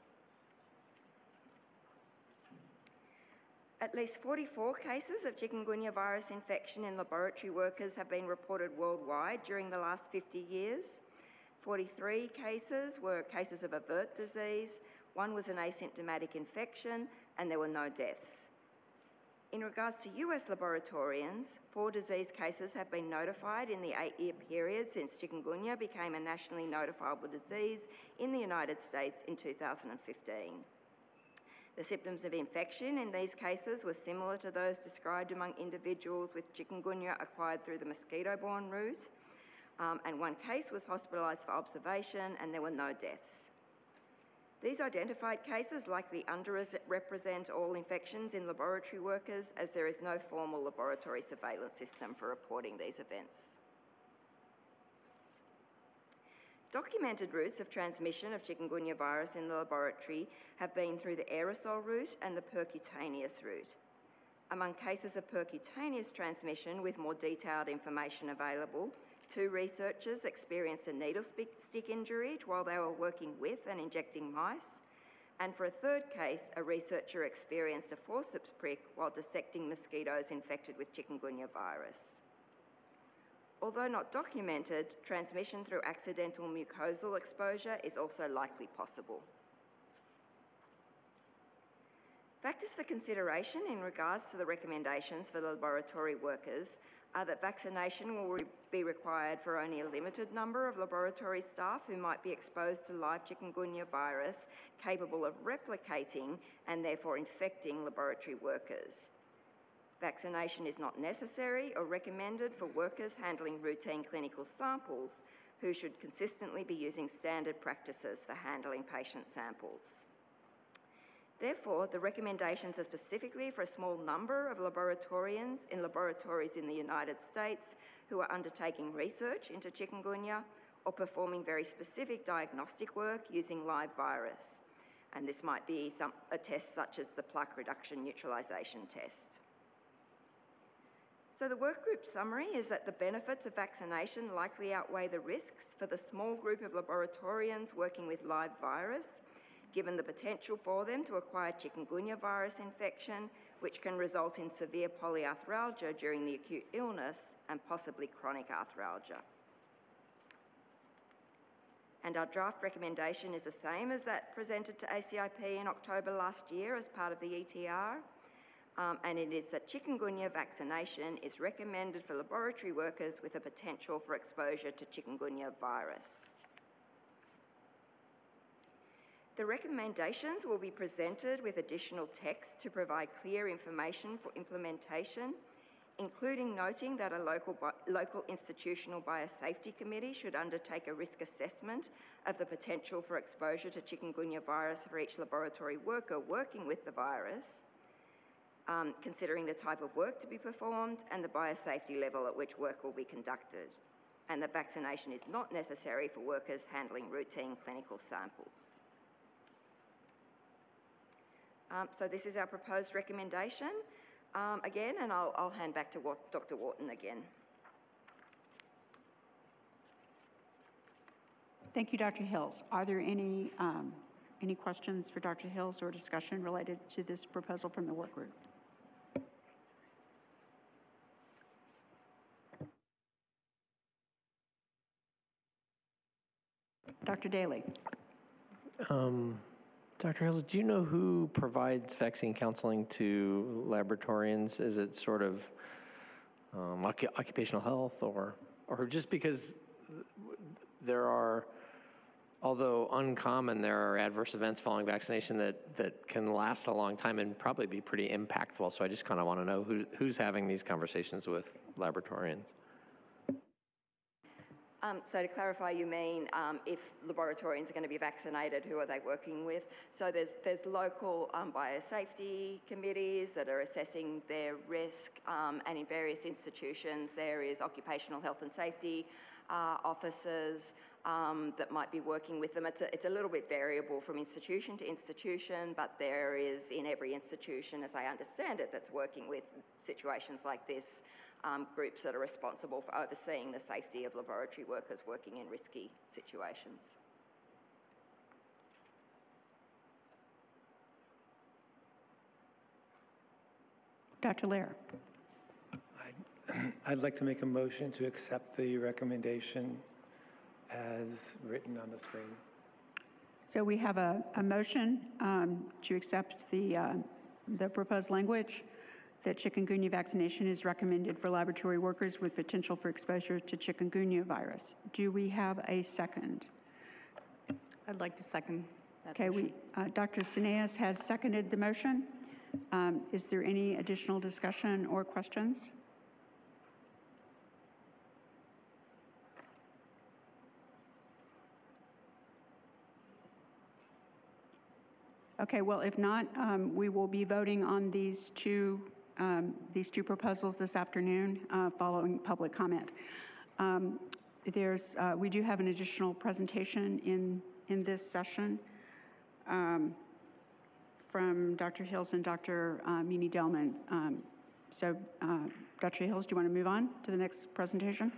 Speaker 3: At least 44 cases of chikungunya virus infection in laboratory workers have been reported worldwide during the last 50 years. 43 cases were cases of overt disease, one was an asymptomatic infection, and there were no deaths. In regards to US laboratorians, 4 disease cases have been notified in the 8-year period since chikungunya became a nationally notifiable disease in the United States in 2015. The symptoms of infection in these cases were similar to those described among individuals with chikungunya acquired through the mosquito-borne route, and 1 case was hospitalised for observation, and there were no deaths. These identified cases likely underrepresent all infections in laboratory workers, as there is no formal laboratory surveillance system for reporting these events. Documented routes of transmission of chikungunya virus in the laboratory have been through the aerosol route and the percutaneous route. Among cases of percutaneous transmission with more detailed information available, 2 researchers experienced a needle stick injury while they were working with and injecting mice, and for a 3rd case, a researcher experienced a forceps prick while dissecting mosquitoes infected with chikungunya virus. Although not documented, transmission through accidental mucosal exposure is also likely possible. Factors for consideration in regards to the recommendations for the laboratory workers are that vaccination will be required for only a limited number of laboratory staff who might be exposed to live chikungunya virus capable of replicating and therefore infecting laboratory workers. Vaccination is not necessary or recommended for workers handling routine clinical samples who should consistently be using standard practices for handling patient samples. Therefore, the recommendations are specifically for a small number of laboratorians in laboratories in the United States who are undertaking research into chikungunya or performing very specific diagnostic work using live virus. And this might be a test such as the plaque reduction neutralization test. So the work group summary is that the benefits of vaccination likely outweigh the risks for the small group of laboratorians working with live virus, given the potential for them to acquire chikungunya virus infection, which can result in severe polyarthralgia during the acute illness and possibly chronic arthralgia. And our draft recommendation is the same as that presented to ACIP in October last year as part of the ETR. And it is that chikungunya vaccination is recommended for laboratory workers with a potential for exposure to chikungunya virus. The recommendations will be presented with additional text to provide clear information for implementation, including noting that a local institutional biosafety committee should undertake a risk assessment of the potential for exposure to chikungunya virus for each laboratory worker working with the virus, considering the type of work to be performed and the biosafety level at which work will be conducted, and that vaccination is not necessary for workers handling routine clinical samples. So this is our proposed recommendation again, and I'll hand back to Dr. Wharton again.
Speaker 1: Thank you, Dr. Hills. Are there any questions for Dr. Hills or discussion related to this proposal from the work group? Dr. Daly.
Speaker 9: Dr. Hills, do you know who provides vaccine counseling to laboratorians? Is it sort of occupational health or just because there are, although uncommon, there are adverse events following vaccination that can last a long time and probably be pretty impactful. So I just kind of want to know who's having these conversations with laboratorians.
Speaker 3: So to clarify, you mean if laboratorians are going to be vaccinated, who are they working with? So there's local biosafety committees that are assessing their risk, and in various institutions there is occupational health and safety officers that might be working with them. It's a little bit variable from institution to institution, but there is in every institution, as I understand it, that's working with situations like this, groups that are responsible for overseeing the safety of laboratory workers working in risky situations.
Speaker 1: Dr. Lair.
Speaker 5: I'd like to make a motion to accept the recommendation as written on the screen.
Speaker 1: So we have a motion to accept the proposed language that chikungunya vaccination is recommended for laboratory workers with potential for exposure to chikungunya virus. Do we have a second?
Speaker 4: I'd like to second that
Speaker 1: Okay,
Speaker 4: motion.
Speaker 1: Dr. Sineas has seconded the motion. Is there any additional discussion or questions? Okay, well, if not, we will be voting on these two proposals this afternoon following public comment. We do have an additional presentation in this session from Dr. Hills and Dr. Meany-Delman. So, Dr. Hills, do you want to move on to the next presentation?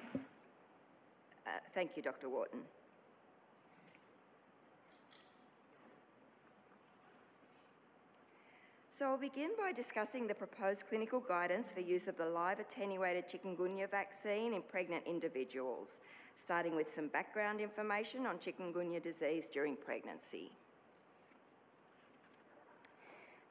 Speaker 3: Thank you, Dr. Wharton. So I'll begin by discussing the proposed clinical guidance for use of the live attenuated chikungunya vaccine in pregnant individuals, starting with some background information on chikungunya disease during pregnancy.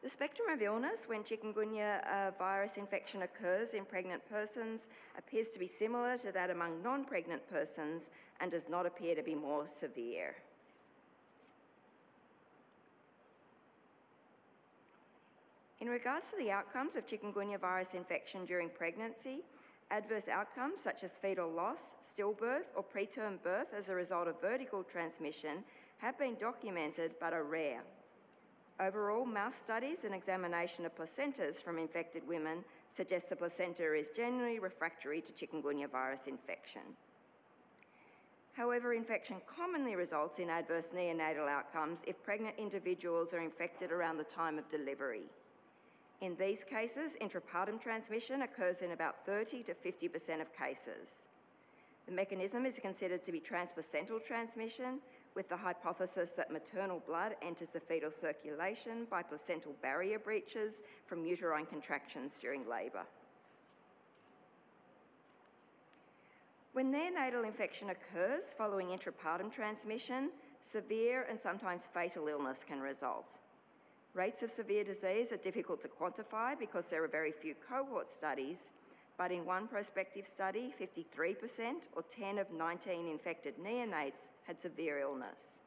Speaker 3: The spectrum of illness when chikungunya virus infection occurs in pregnant persons appears to be similar to that among non-pregnant persons and does not appear to be more severe. In regards to the outcomes of chikungunya virus infection during pregnancy, adverse outcomes such as fetal loss, stillbirth, or preterm birth as a result of vertical transmission have been documented but are rare. Overall, mouse studies and examination of placentas from infected women suggest the placenta is generally refractory to chikungunya virus infection. However, infection commonly results in adverse neonatal outcomes if pregnant individuals are infected around the time of delivery. In these cases, intrapartum transmission occurs in about 30 to 50% of cases. The mechanism is considered to be transplacental transmission, with the hypothesis that maternal blood enters the fetal circulation by placental barrier breaches from uterine contractions during labour. When neonatal infection occurs following intrapartum transmission, severe and sometimes fatal illness can result. Rates of severe disease are difficult to quantify because there are very few cohort studies, but in one prospective study, 53% or 10 of 19 infected neonates had severe illness.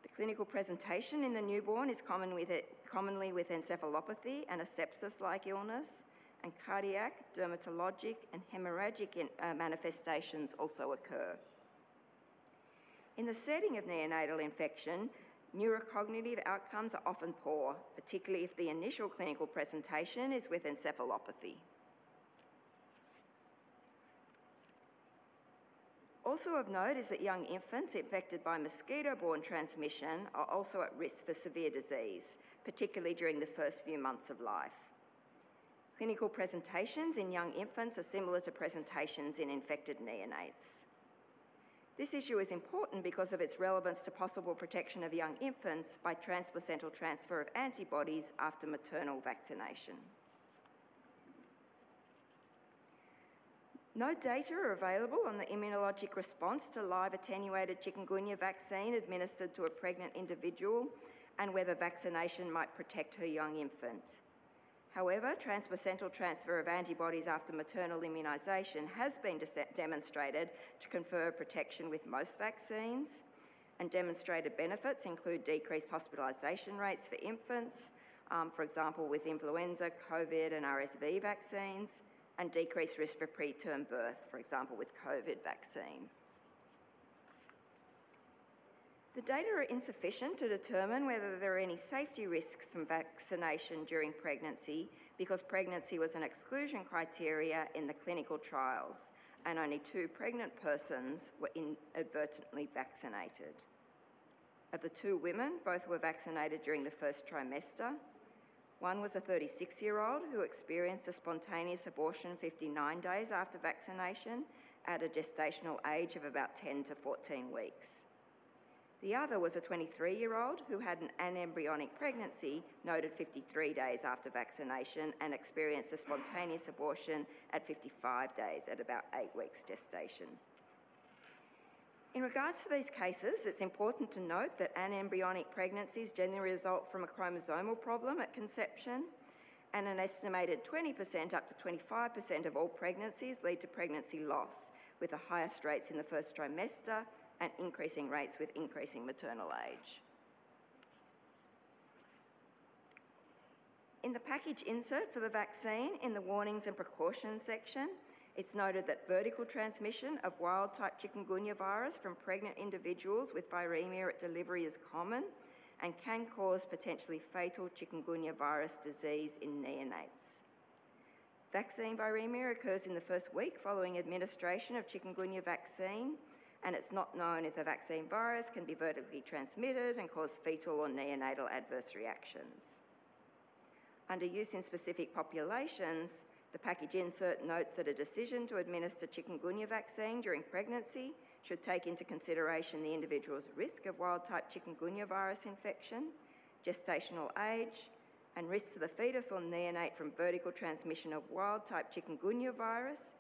Speaker 3: The clinical presentation in the newborn is commonly with encephalopathy and a sepsis-like illness, and cardiac, dermatologic and hemorrhagic manifestations also occur. In the setting of neonatal infection, neurocognitive outcomes are often poor, particularly if the initial clinical presentation is with encephalopathy. Also of note is that young infants infected by mosquito-borne transmission are also at risk for severe disease, particularly during the first few months of life. Clinical presentations in young infants are similar to presentations in infected neonates. This issue is important because of its relevance to possible protection of young infants by transplacental transfer of antibodies after maternal vaccination. No data are available on the immunologic response to live attenuated chikungunya vaccine administered to a pregnant individual and whether vaccination might protect her young infant. However, transplacental transfer of antibodies after maternal immunisation has been demonstrated to confer protection with most vaccines, and demonstrated benefits include decreased hospitalisation rates for infants, for example with influenza, COVID and RSV vaccines, and decreased risk for preterm birth, for example with COVID vaccine. The data are insufficient to determine whether there are any safety risks from vaccination during pregnancy because pregnancy was an exclusion criteria in the clinical trials and only 2 pregnant persons were inadvertently vaccinated. Of the 2 women, both were vaccinated during the first trimester. One was a 36-year-old who experienced a spontaneous abortion 59 days after vaccination at a gestational age of about 10 to 14 weeks. The other was a 23-year-old who had an anembryonic pregnancy noted 53 days after vaccination and experienced a spontaneous abortion at 55 days at about 8 weeks gestation. In regards to these cases, it's important to note that anembryonic pregnancies generally result from a chromosomal problem at conception, and an estimated 20% up to 25% of all pregnancies lead to pregnancy loss, with the highest rates in the first trimester and increasing rates with increasing maternal age. In the package insert for the vaccine, in the warnings and precautions section, it's noted that vertical transmission of wild-type chikungunya virus from pregnant individuals with viremia at delivery is common and can cause potentially fatal chikungunya virus disease in neonates. Vaccine viremia occurs in the first week following administration of chikungunya vaccine, and it's not known if the vaccine virus can be vertically transmitted and cause fetal or neonatal adverse reactions. Under use in specific populations, the package insert notes that a decision to administer chikungunya vaccine during pregnancy should take into consideration the individual's risk of wild-type chikungunya virus infection, gestational age, and risks to the fetus or neonate from vertical transmission of wild-type chikungunya virus,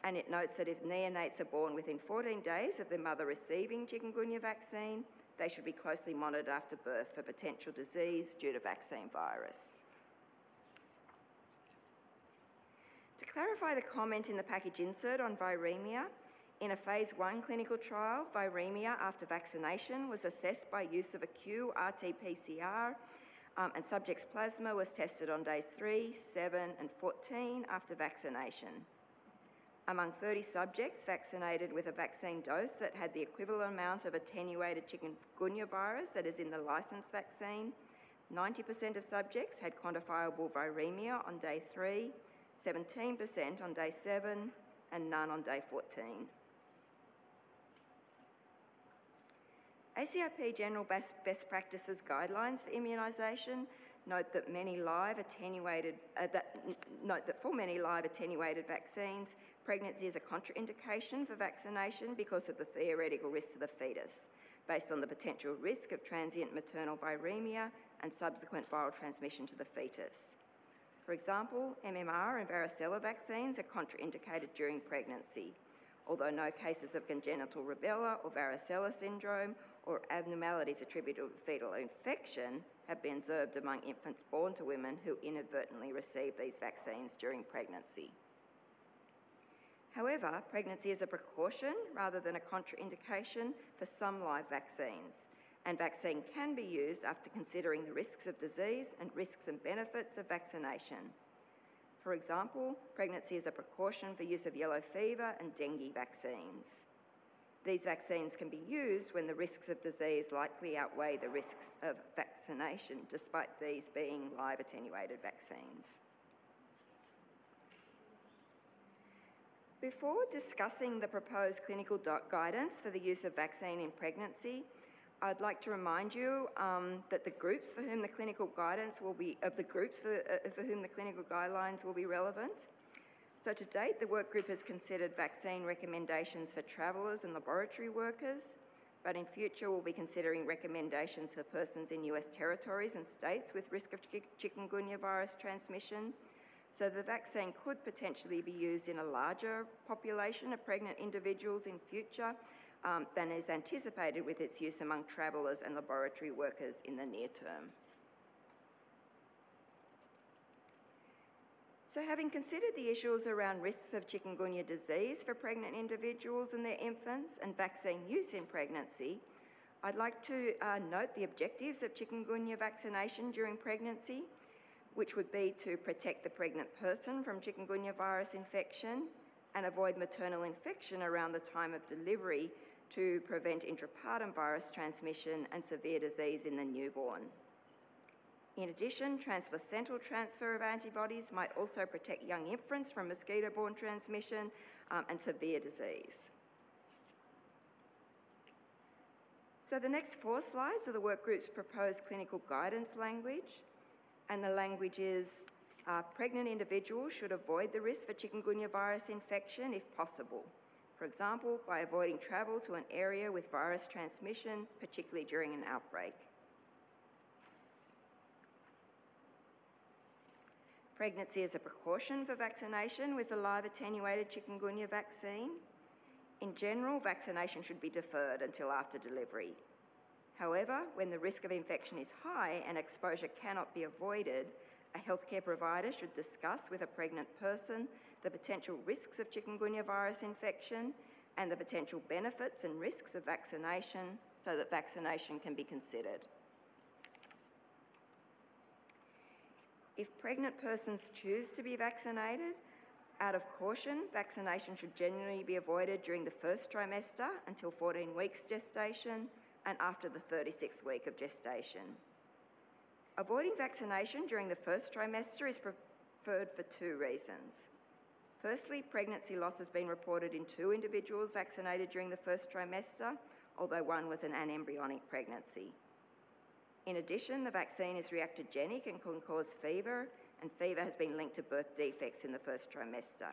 Speaker 3: and it notes that if neonates are born within 14 days of their mother receiving chikungunya vaccine, they should be closely monitored after birth for potential disease due to vaccine virus. To clarify the comment in the package insert on viremia, in a phase 1 clinical trial, viremia after vaccination was assessed by use of a qRT-PCR, and subjects' plasma was tested on days 3, 7 and 14 after vaccination. Among 30 subjects vaccinated with a vaccine dose that had the equivalent amount of attenuated chikungunya virus that is in the licensed vaccine, 90% of subjects had quantifiable viremia on day 3, 17% on day 7, and none on day 14. ACIP General Best Practices Guidelines for Immunisation note that for many live attenuated vaccines, pregnancy is a contraindication for vaccination because of the theoretical risk to the fetus, based on the potential risk of transient maternal viremia and subsequent viral transmission to the fetus. For example, MMR and varicella vaccines are contraindicated during pregnancy, although no cases of congenital rubella or varicella syndrome or abnormalities attributable to fetal infection have been observed among infants born to women who inadvertently received these vaccines during pregnancy. However, pregnancy is a precaution rather than a contraindication for some live vaccines, and vaccine can be used after considering the risks of disease and risks and benefits of vaccination. For example, pregnancy is a precaution for use of yellow fever and dengue vaccines. These vaccines can be used when the risks of disease likely outweigh the risks of vaccination, despite these being live attenuated vaccines. Before discussing the proposed clinical guidance for the use of vaccine in pregnancy, I'd like to remind you that the groups for whom the clinical guidance will be, for whom the clinical guidelines will be relevant. So to date, the work group has considered vaccine recommendations for travellers and laboratory workers, but in future we'll be considering recommendations for persons in US territories and states with risk of chikungunya virus transmission. So the vaccine could potentially be used in a larger population of pregnant individuals in future than is anticipated with its use among travellers and laboratory workers in the near term. So having considered the issues around risks of chikungunya disease for pregnant individuals and their infants and vaccine use in pregnancy, I'd like to note the objectives of chikungunya vaccination during pregnancy, which would be to protect the pregnant person from chikungunya virus infection and avoid maternal infection around the time of delivery to prevent intrapartum virus transmission and severe disease in the newborn. In addition, transplacental transfer of antibodies might also protect young infants from mosquito-borne transmission and severe disease. So the next 4 slides are the work group's proposed clinical guidance language, and the language is, pregnant individuals should avoid the risk for chikungunya virus infection if possible. For example, by avoiding travel to an area with virus transmission, particularly during an outbreak. Pregnancy is a precaution for vaccination with a live attenuated chikungunya vaccine. In general, vaccination should be deferred until after delivery. However, when the risk of infection is high and exposure cannot be avoided, a healthcare provider should discuss with a pregnant person the potential risks of chikungunya virus infection and the potential benefits and risks of vaccination so that vaccination can be considered. If pregnant persons choose to be vaccinated, out of caution, vaccination should generally be avoided during the first trimester until 14 weeks gestation and after the 36th week of gestation. Avoiding vaccination during the first trimester is preferred for 2 reasons. Firstly, pregnancy loss has been reported in 2 individuals vaccinated during the first trimester, although one was an anembryonic pregnancy. In addition, the vaccine is reactogenic and can cause fever, and fever has been linked to birth defects in the first trimester.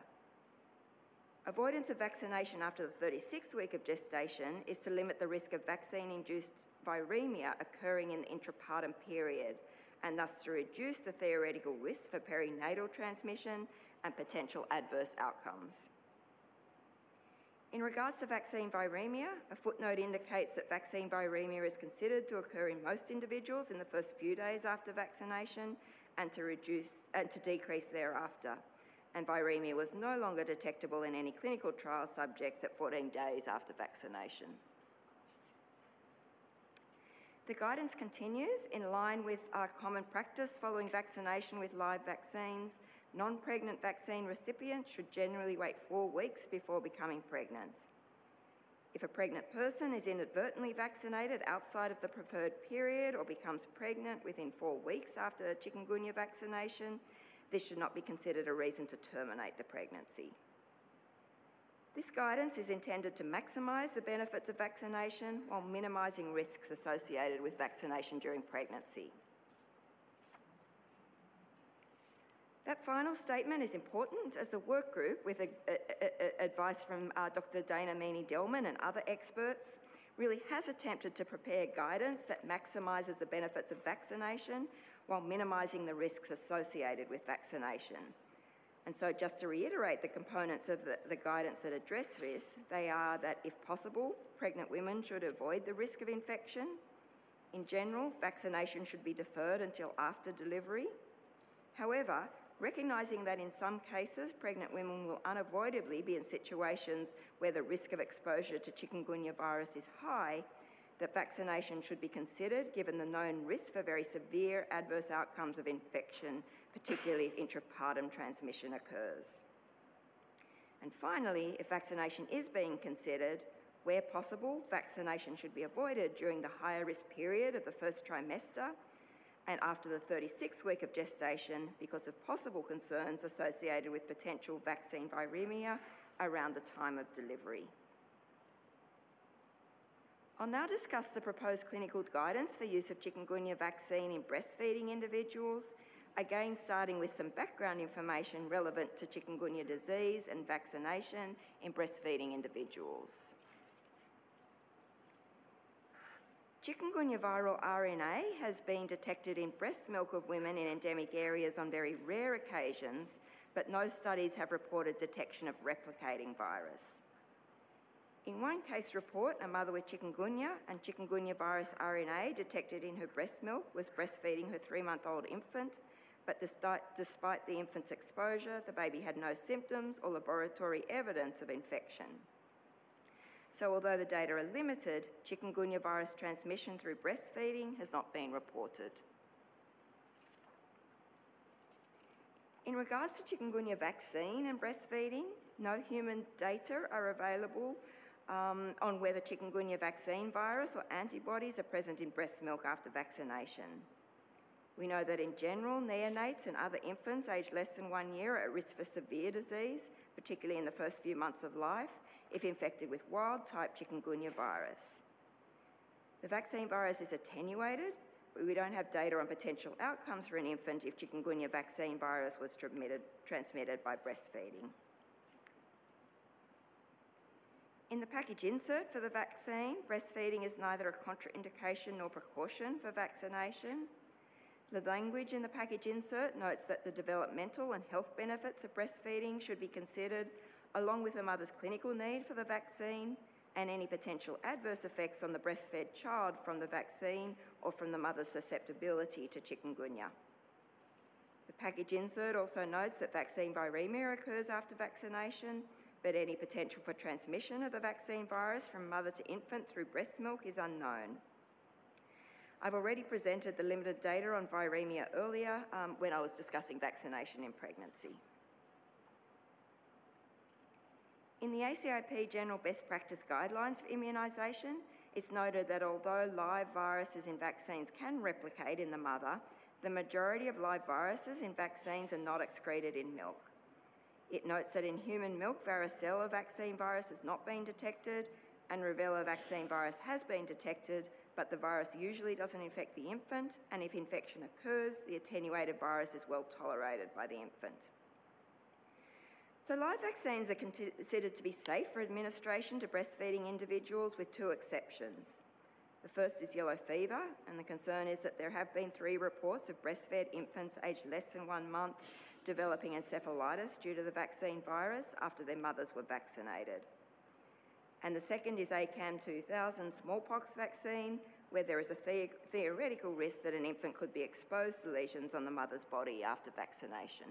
Speaker 3: Avoidance of vaccination after the 36th week of gestation is to limit the risk of vaccine-induced viremia occurring in the intrapartum period, and thus to reduce the theoretical risk for perinatal transmission and potential adverse outcomes. In regards to vaccine viremia, a footnote indicates that vaccine viremia is considered to occur in most individuals in the first few days after vaccination and to decrease thereafter. And viremia was no longer detectable in any clinical trial subjects at 14 days after vaccination. The guidance continues in line with our common practice following vaccination with live vaccines. Non-pregnant vaccine recipients should generally wait 4 weeks before becoming pregnant. If a pregnant person is inadvertently vaccinated outside of the preferred period or becomes pregnant within 4 weeks after chikungunya vaccination, this should not be considered a reason to terminate the pregnancy. This guidance is intended to maximise the benefits of vaccination while minimising risks associated with vaccination during pregnancy. That final statement is important as the work group, with advice from Dr. Dana Meany-Delman and other experts, really has attempted to prepare guidance that maximises the benefits of vaccination while minimising the risks associated with vaccination. And so just to reiterate the components of the guidance that address this, they are that if possible, pregnant women should avoid the risk of infection. In general, vaccination should be deferred until after delivery. However, recognising that in some cases pregnant women will unavoidably be in situations where the risk of exposure to chikungunya virus is high, that vaccination should be considered given the known risk for very severe adverse outcomes of infection, particularly if intrapartum transmission occurs. And finally, if vaccination is being considered, where possible, vaccination should be avoided during the higher risk period of the first trimester and after the 36th week of gestation because of possible concerns associated with potential vaccine viremia around the time of delivery. I'll now discuss the proposed clinical guidance for use of chikungunya vaccine in breastfeeding individuals, again starting with some background information relevant to chikungunya disease and vaccination in breastfeeding individuals. Chikungunya viral RNA has been detected in breast milk of women in endemic areas on very rare occasions, but no studies have reported detection of replicating virus. In one case report, a mother with chikungunya and chikungunya virus RNA detected in her breast milk was breastfeeding her 3-month-old infant, but despite the infant's exposure, the baby had no symptoms or laboratory evidence of infection. So although the data are limited, chikungunya virus transmission through breastfeeding has not been reported. In regards to chikungunya vaccine and breastfeeding, no human data are available on whether chikungunya vaccine virus or antibodies are present in breast milk after vaccination. We know that in general, neonates and other infants aged less than 1 year are at risk for severe disease, particularly in the first few months of life, if infected with wild-type chikungunya virus. The vaccine virus is attenuated, but we don't have data on potential outcomes for an infant if chikungunya vaccine virus was transmitted by breastfeeding. In the package insert for the vaccine, breastfeeding is neither a contraindication nor precaution for vaccination. The language in the package insert notes that the developmental and health benefits of breastfeeding should be considered, along with the mother's clinical need for the vaccine and any potential adverse effects on the breastfed child from the vaccine or from the mother's susceptibility to chikungunya. The package insert also notes that vaccine viremia occurs after vaccination, but any potential for transmission of the vaccine virus from mother to infant through breast milk is unknown. I've already presented the limited data on viremia earlier when I was discussing vaccination in pregnancy. In the ACIP General Best Practice Guidelines for Immunisation, it's noted that although live viruses in vaccines can replicate in the mother, the majority of live viruses in vaccines are not excreted in milk. It notes that in human milk, varicella vaccine virus has not been detected and rubella vaccine virus has been detected, but the virus usually doesn't infect the infant, and if infection occurs, the attenuated virus is well tolerated by the infant. So live vaccines are considered to be safe for administration to breastfeeding individuals with 2 exceptions. The first is yellow fever, and the concern is that there have been 3 reports of breastfed infants aged less than 1 month developing encephalitis due to the vaccine virus after their mothers were vaccinated. And the second is ACAM 2000 smallpox vaccine, where there is a theoretical risk that an infant could be exposed to lesions on the mother's body after vaccination.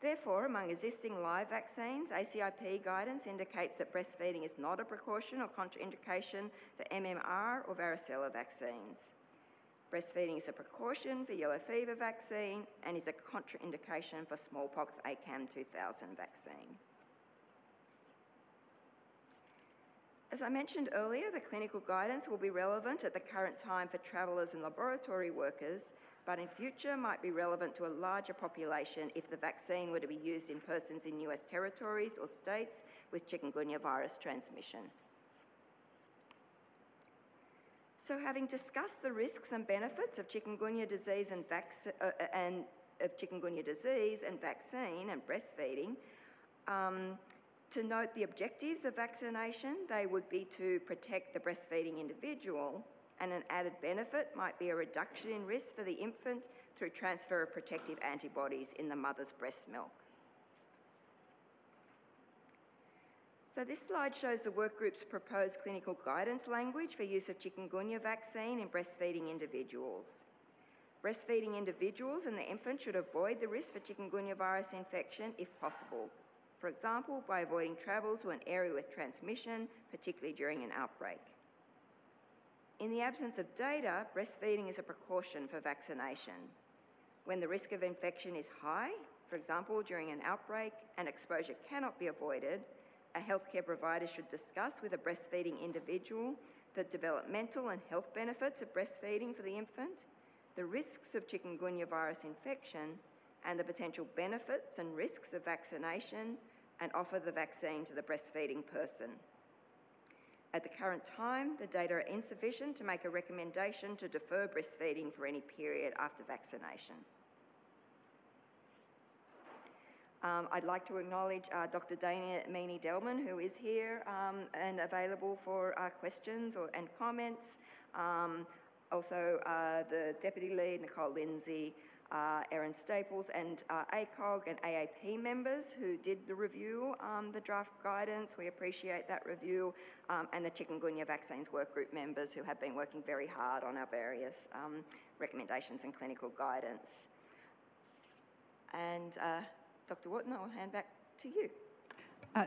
Speaker 3: Therefore, among existing live vaccines, ACIP guidance indicates that breastfeeding is not a precaution or contraindication for MMR or varicella vaccines. Breastfeeding is a precaution for yellow fever vaccine and is a contraindication for smallpox ACAM 2000 vaccine. As I mentioned earlier, the clinical guidance will be relevant at the current time for travellers and laboratory workers, but in future might be relevant to a larger population if the vaccine were to be used in persons in US territories or states with chikungunya virus transmission. So having discussed the risks and benefits of chikungunya disease and chikungunya disease and vaccine and breastfeeding, to note the objectives of vaccination, they would be to protect the breastfeeding individual, and an added benefit might be a reduction in risk for the infant through transfer of protective antibodies in the mother's breast milk. So this slide shows the work group's proposed clinical guidance language for use of chikungunya vaccine in breastfeeding individuals. Breastfeeding individuals and the infant should avoid the risk for chikungunya virus infection if possible. For example, by avoiding travel to an area with transmission, particularly during an outbreak. In the absence of data, breastfeeding is a precaution for vaccination. When the risk of infection is high, for example, during an outbreak, and exposure cannot be avoided, a healthcare provider should discuss with a breastfeeding individual the developmental and health benefits of breastfeeding for the infant, the risks of chikungunya virus infection, and the potential benefits and risks of vaccination, and offer the vaccine to the breastfeeding person. At the current time, the data are insufficient to make a recommendation to defer breastfeeding for any period after vaccination. I'd like to acknowledge Dr. Dana Meany-Delman, who is here and available for questions and comments. Also, the Deputy Lead, Nicole Lindsay, Erin Staples, and ACOG and AAP members who did the review, the draft guidance. We appreciate that review, and the Chikungunya Vaccines Workgroup members who have been working very hard on our various recommendations and clinical guidance. And Dr. Wharton, I'll hand back to you.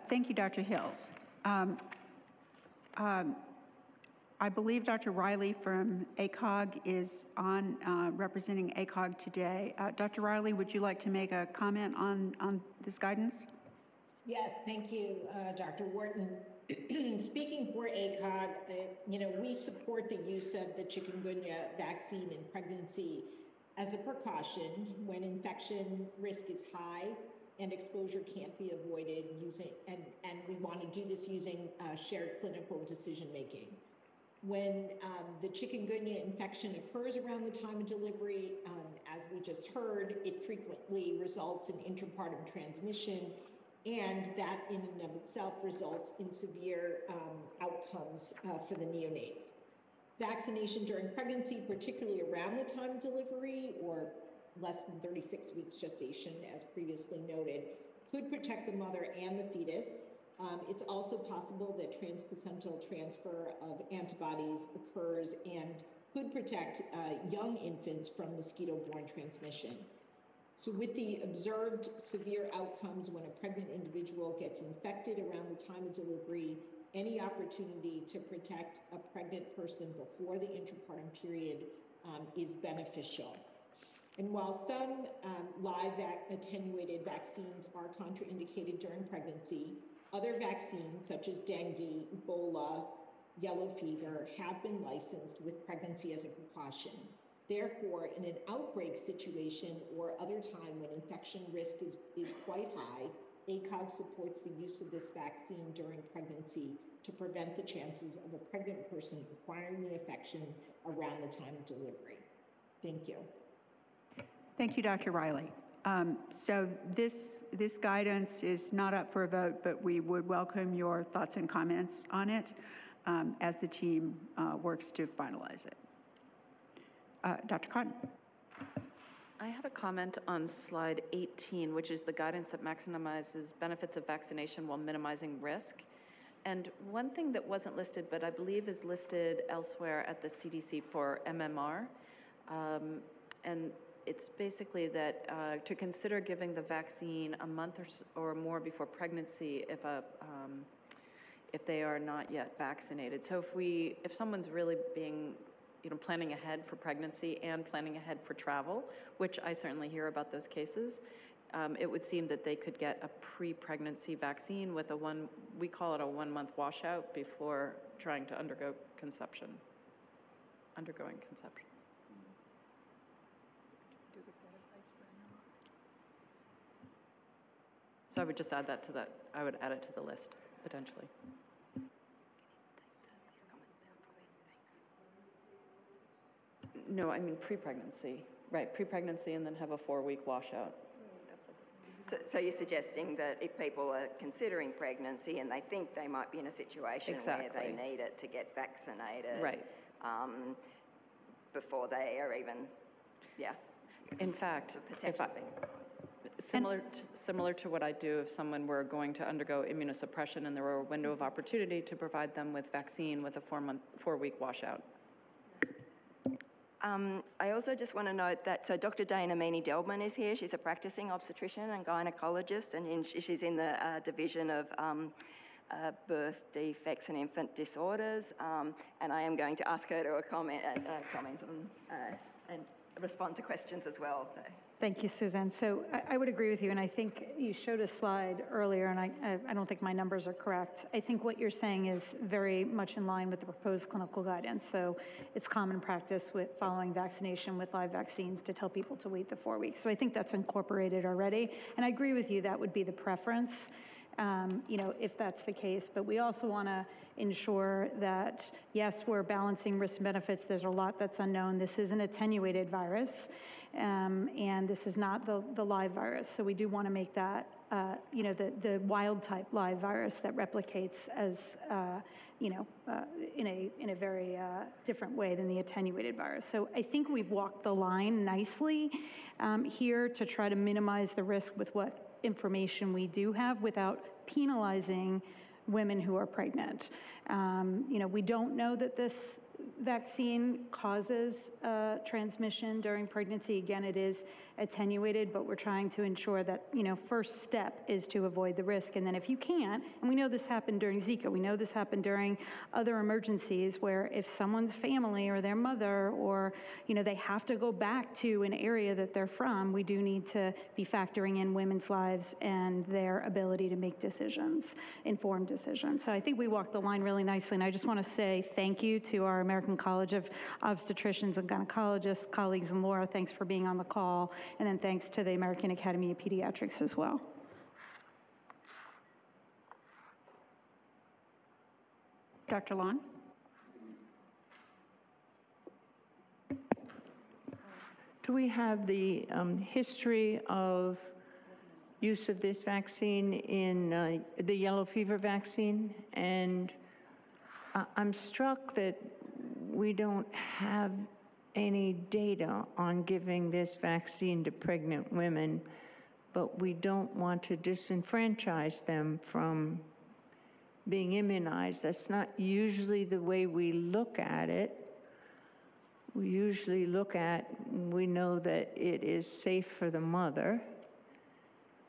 Speaker 1: Thank you, Dr. Hills. I believe Dr. Riley from ACOG is on representing ACOG today. Dr. Riley, would you like to make a comment on this guidance?
Speaker 12: Yes, thank you, Dr. Wharton. Speaking for ACOG, we support the use of the chikungunya vaccine in pregnancy as a precaution when infection risk is high and exposure can't be avoided and we want to do this using shared clinical decision making. When the chikungunya infection occurs around the time of delivery, as we just heard, it frequently results in intrapartum transmission, and that in and of itself results in severe outcomes for the neonates. Vaccination during pregnancy, particularly around the time of delivery or less than 36 weeks gestation, as previously noted, could protect the mother and the fetus. It's also possible that transplacental transfer of antibodies occurs and could protect young infants from mosquito-borne transmission. So with the observed severe outcomes when a pregnant individual gets infected around the time of delivery, any opportunity to protect a pregnant person before the intrapartum period is beneficial. And while some live attenuated vaccines are contraindicated during pregnancy, other vaccines such as dengue, Ebola, yellow fever have been licensed with pregnancy as a precaution. Therefore, in an outbreak situation or other time when infection risk is quite high, ACOG supports the use of this vaccine during pregnancy to prevent the chances of a pregnant person acquiring the infection around the time of delivery. Thank you.
Speaker 1: Thank you, Dr. Riley. So this guidance is not up for a vote, but we would welcome your thoughts and comments on it as the team works to finalize it. Dr. Cotton.
Speaker 6: I had a comment on slide 18, which is the guidance that maximizes benefits of vaccination while minimizing risk. And one thing that wasn't listed, but I believe is listed elsewhere at the CDC for MMR, and it's basically that to consider giving the vaccine a month or more before pregnancy if they are not yet vaccinated. So if someone's really being, planning ahead for pregnancy and planning ahead for travel, which I certainly hear about those cases, it would seem that they could get a pre-pregnancy vaccine with we call it a 1-month washout before trying to undergoing conception. So I would just add that I would add it to the list, potentially. No, I mean pre-pregnancy. Right, pre-pregnancy and then have a 4-week washout.
Speaker 3: So you're suggesting that if people are considering pregnancy and they think they might be in a situation where they need it to get vaccinated,
Speaker 6: Right.
Speaker 3: Before they are even,
Speaker 6: In fact,
Speaker 3: potentially
Speaker 6: similar to what I do if someone were going to undergo immunosuppression and there were a window of opportunity to provide them with vaccine with a 4-week washout.
Speaker 3: I also just want to note that, so Dr. Dana Meany-Delbman is here. She's a practicing obstetrician and gynecologist, and she's in the Division of Birth Defects and Infant Disorders, and I am going to ask her to comment on and respond to questions as well.
Speaker 13: Thank you, Suzanne. So I would agree with you, and I think you showed a slide earlier, and I don't think my numbers are correct. I think what you're saying is very much in line with the proposed clinical guidance. So it's common practice with following vaccination with live vaccines to tell people to wait the 4 weeks. So I think that's incorporated already, and I agree with you, that would be the preference, if that's the case. But we also want to ensure that, yes, we're balancing risk and benefits. There's a lot that's unknown. This is an attenuated virus, and this is not the live virus. So we do want to make that, the wild type live virus that replicates as, in a very different way than the attenuated virus. So I think we've walked the line nicely here to try to minimize the risk with what information we do have without penalizing women who are pregnant. We don't know that this vaccine causes transmission during pregnancy. Again, it is attenuated, but we're trying to ensure that, first step is to avoid the risk. And then if you can't, and we know this happened during Zika, we know this happened during other emergencies where if someone's family or their mother or, they have to go back to an area that they're from, we do need to be factoring in women's lives and their ability to make decisions, informed decisions. So I think we walked the line really nicely, and I just want to say thank you to our American College of Obstetricians and Gynecologists, colleagues, and Laura, thanks for being on the call. And then thanks to the American Academy of Pediatrics as well.
Speaker 1: Dr. Lon?
Speaker 14: Do we have the history of use of this vaccine in the yellow fever vaccine? And I'm struck that we don't have any data on giving this vaccine to pregnant women, but we don't want to disenfranchise them from being immunized. That's not usually the way we look at it. We usually we know that it is safe for the mother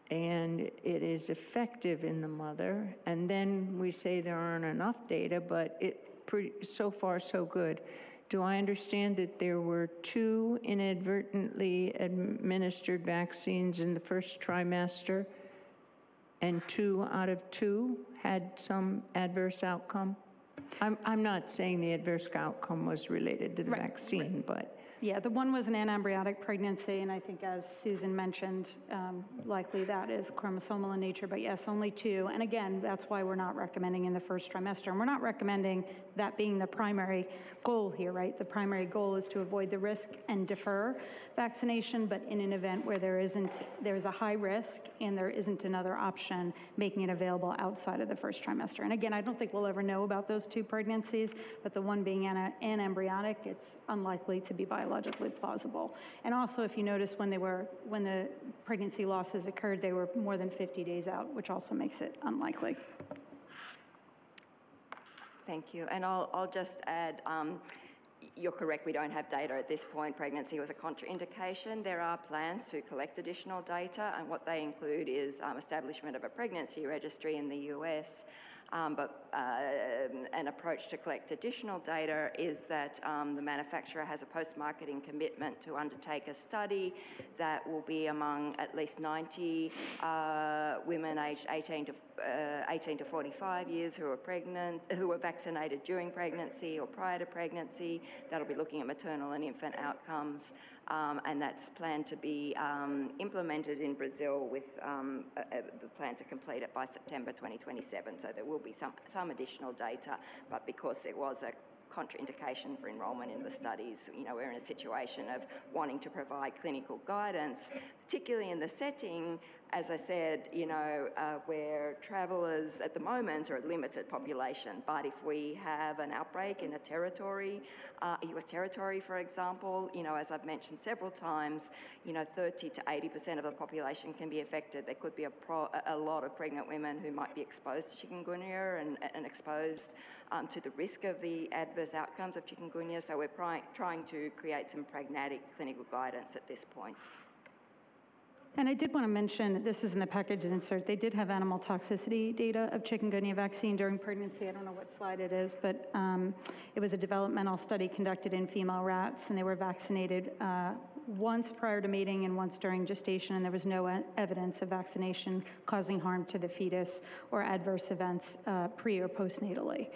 Speaker 14: and it is effective in the mother, and then we say there aren't enough data, but so far so good. Do I understand that there were 2 inadvertently administered vaccines in the first trimester, and 2 out of 2 had some adverse outcome? I'm not saying the adverse outcome was related to the vaccine, but...
Speaker 13: Yeah, the one was an anembryonic pregnancy, and I think as Susan mentioned, likely that is chromosomal in nature, but yes, only 2. And again, that's why we're not recommending in the first trimester. And we're not recommending that being the primary goal here, right? The primary goal is to avoid the risk and defer vaccination, but in an event where there's a high risk and there isn't another option, making it available outside of the first trimester. And again, I don't think we'll ever know about those 2 pregnancies, but the one being anembryonic, it's unlikely to be biologically plausible. And also, if you notice, when the pregnancy losses occurred, they were more than 50 days out, which also makes it unlikely.
Speaker 3: Thank you. And I'll just add, you're correct, we don't have data at this point. Pregnancy was a contraindication. There are plans to collect additional data, and what they include is establishment of a pregnancy registry in the US. But an approach to collect additional data is that the manufacturer has a post-marketing commitment to undertake a study that will be among at least 90 women aged 18 to 45 years who are pregnant, who were vaccinated during pregnancy or prior to pregnancy. That'll be looking at maternal and infant outcomes. And that's planned to be implemented in Brazil with the plan to complete it by September 2027. So there will be some additional data, but because it was a contraindication for enrolment in the studies. You know, we're in a situation of wanting to provide clinical guidance, particularly in the setting, as I said, you know, where travellers at the moment are a limited population. But if we have an outbreak in a territory, a US territory, for example, you know, as I've mentioned several times, you know, 30 to 80% of the population can be affected. There could be a lot of pregnant women who might be exposed to chikungunya and exposed to the risk of the adverse outcomes of chikungunya. So we're trying to create some pragmatic clinical guidance at this point.
Speaker 13: And I did want to mention, this is in the package insert, they did have animal toxicity data of chikungunya vaccine during pregnancy. I don't know what slide it is, but it was a developmental study conducted in female rats, and they were vaccinated once prior to mating and once during gestation, and there was no evidence of vaccination causing harm to the fetus or adverse events pre or postnatally.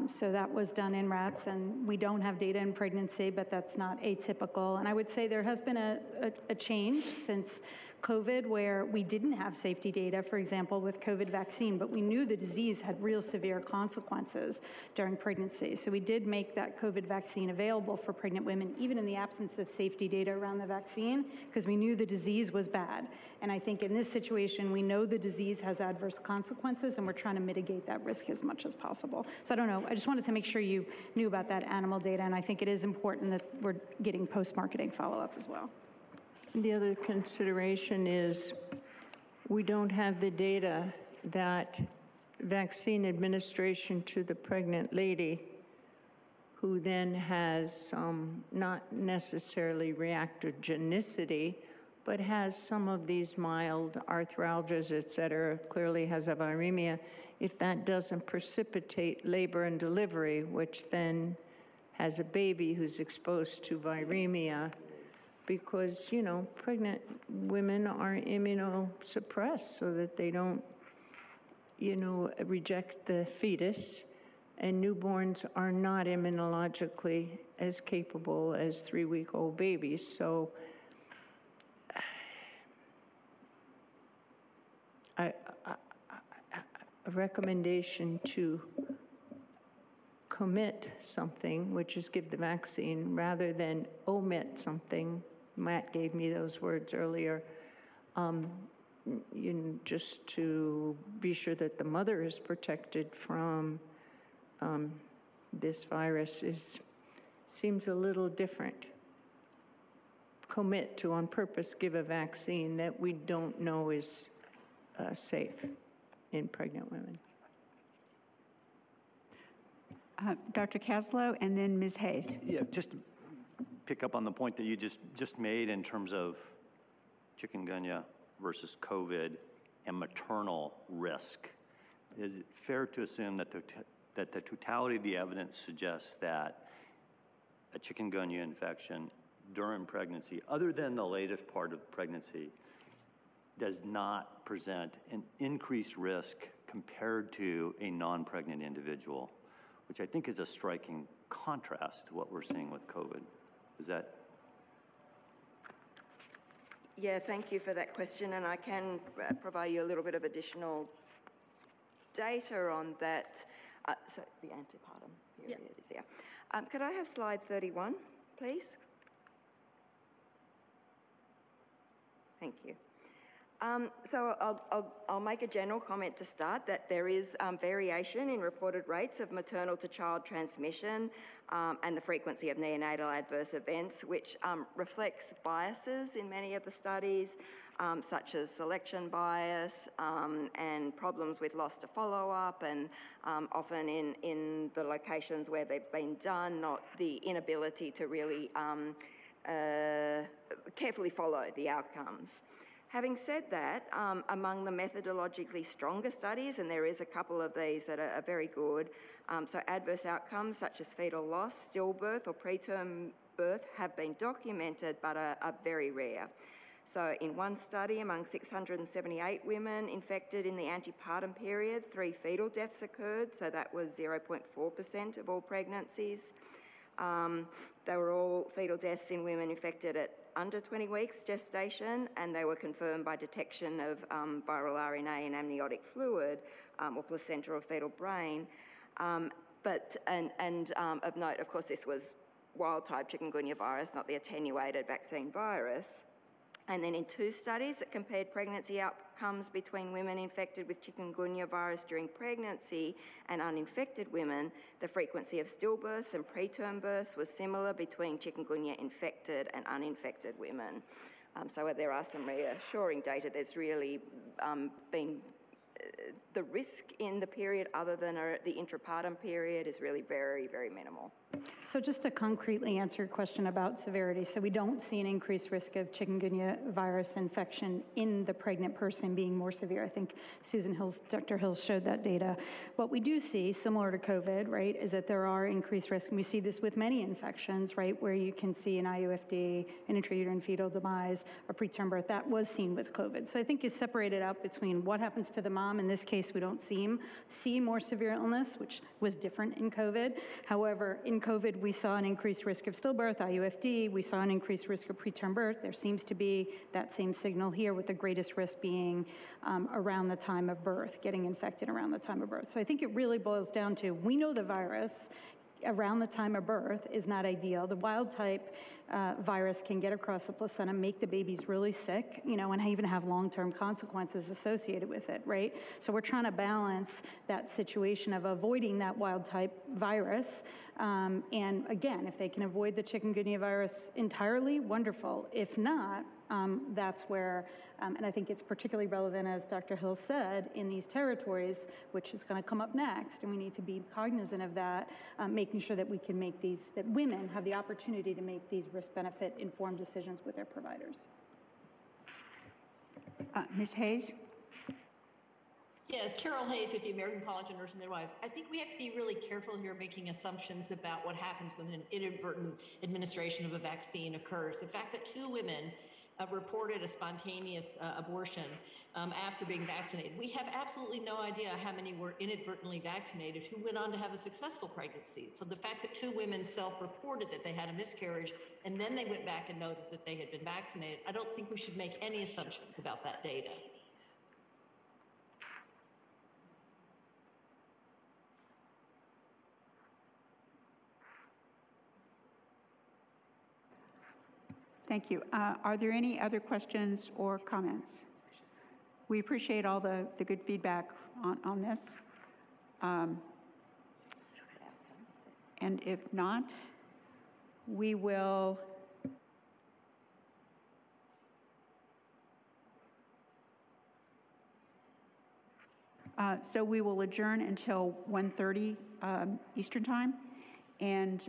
Speaker 13: So that was done in rats, and we don't have data in pregnancy, but that's not atypical. And I would say there has been a change since COVID where we didn't have safety data, for example, with COVID vaccine, but we knew the disease had real severe consequences during pregnancy. So we did make that COVID vaccine available for pregnant women, even in the absence of safety data around the vaccine, because we knew the disease was bad. And I think in this situation, we know the disease has adverse consequences, and we're trying to mitigate that risk as much as possible. So I don't know, I just wanted to make sure you knew about that animal data, and I think it is important that we're getting post-marketing follow-up as well.
Speaker 14: The other consideration is we don't have the data that vaccine administration to the pregnant lady who then has not necessarily reactogenicity, but has some of these mild arthralgias, et cetera, clearly has a viremia, if that doesn't precipitate labor and delivery, which then has a baby who's exposed to viremia, because, you know, pregnant women are immunosuppressed so that they don't, you know, reject the fetus, and newborns are not immunologically as capable as 3-week-old babies. So a recommendation to commit something, which is give the vaccine, rather than omit something. Matt gave me those words earlier. Just to be sure that the mother is protected from this virus seems a little different. Commit to, on purpose, give a vaccine that we don't know is safe in pregnant women.
Speaker 1: Dr. Kaslow, and then Ms. Hayes.
Speaker 7: Yeah, just to pick up on the point that you just made in terms of chikungunya versus COVID and maternal risk. Is it fair to assume that the totality of the evidence suggests that a chikungunya infection during pregnancy, other than the latest part of pregnancy, does not present an increased risk compared to a non-pregnant individual, which I think is a striking contrast to what we're seeing with COVID. Is that?
Speaker 3: Yeah, thank you for that question, and I can provide you a little bit of additional data on that. So the antepartum period is there. Could I have slide 31, please? Thank you. So I'll make a general comment to start that there is variation in reported rates of maternal to child transmission and the frequency of neonatal adverse events, which reflects biases in many of the studies, such as selection bias and problems with loss to follow-up, and often in the locations where they've been done, not the inability to really carefully follow the outcomes. Having said that, among the methodologically stronger studies, and there is a couple of these that are very good, so adverse outcomes such as fetal loss, stillbirth or preterm birth have been documented but are very rare. So in one study among 678 women infected in the antepartum period, 3 fetal deaths occurred, so that was 0.4% of all pregnancies. They were all fetal deaths in women infected at under 20 weeks gestation, and they were confirmed by detection of viral RNA in amniotic fluid or placenta or fetal brain. Of note, of course, this was wild-type chikungunya virus, not the attenuated vaccine virus. And then in 2 studies that compared pregnancy outcomes between women infected with chikungunya virus during pregnancy and uninfected women, the frequency of stillbirths and preterm births was similar between chikungunya infected and uninfected women. So there are some reassuring data. There's really been the risk in the period other than the intrapartum period is really very, very minimal.
Speaker 13: So just to concretely answer your question about severity, so we don't see an increased risk of chikungunya virus infection in the pregnant person being more severe. I think Dr. Hills showed that data. What we do see, similar to COVID, right, is that there are increased risks, and we see this with many infections, right, where you can see an IUFD, an intrauterine fetal demise, or preterm birth. That was seen with COVID. So I think you separate it out between what happens to the mom. In this case, we don't see more severe illness, which was different in COVID. However, in COVID, we saw an increased risk of stillbirth, IUFD. We saw an increased risk of preterm birth. There seems to be that same signal here, with the greatest risk being around the time of birth, getting infected around the time of birth. So I think it really boils down to, we know the virus around the time of birth is not ideal. The wild type virus can get across the placenta, make the babies really sick, you know, and even have long-term consequences associated with it, right? So we're trying to balance that situation of avoiding that wild type virus. And again, if they can avoid the chikungunya virus entirely, wonderful. If not, that's where, and I think it's particularly relevant, as Dr. Hill said, in these territories, which is going to come up next, and we need to be cognizant of that, making sure that we can make these, that women have the opportunity to make these risk-benefit informed decisions with their providers.
Speaker 1: Ms. Hayes?
Speaker 15: Yes, Carol Hayes with the American College of Nurse and Midwives. I think we have to be really careful here making assumptions about what happens when an inadvertent administration of a vaccine occurs. The fact that 2 women reported a spontaneous abortion after being vaccinated. We have absolutely no idea how many were inadvertently vaccinated who went on to have a successful pregnancy. So the fact that 2 women self-reported that they had a miscarriage and then they went back and noticed that they had been vaccinated, I don't think we should make any assumptions about that data.
Speaker 1: Thank you. Are there any other questions or comments? We appreciate all the good feedback on this. And if not, we will so we will adjourn until 1:30 Eastern Time, and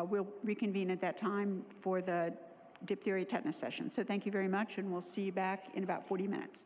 Speaker 1: we'll reconvene at that time for the diphtheria tetanus session. So thank you very much, and we'll see you back in about 40 minutes.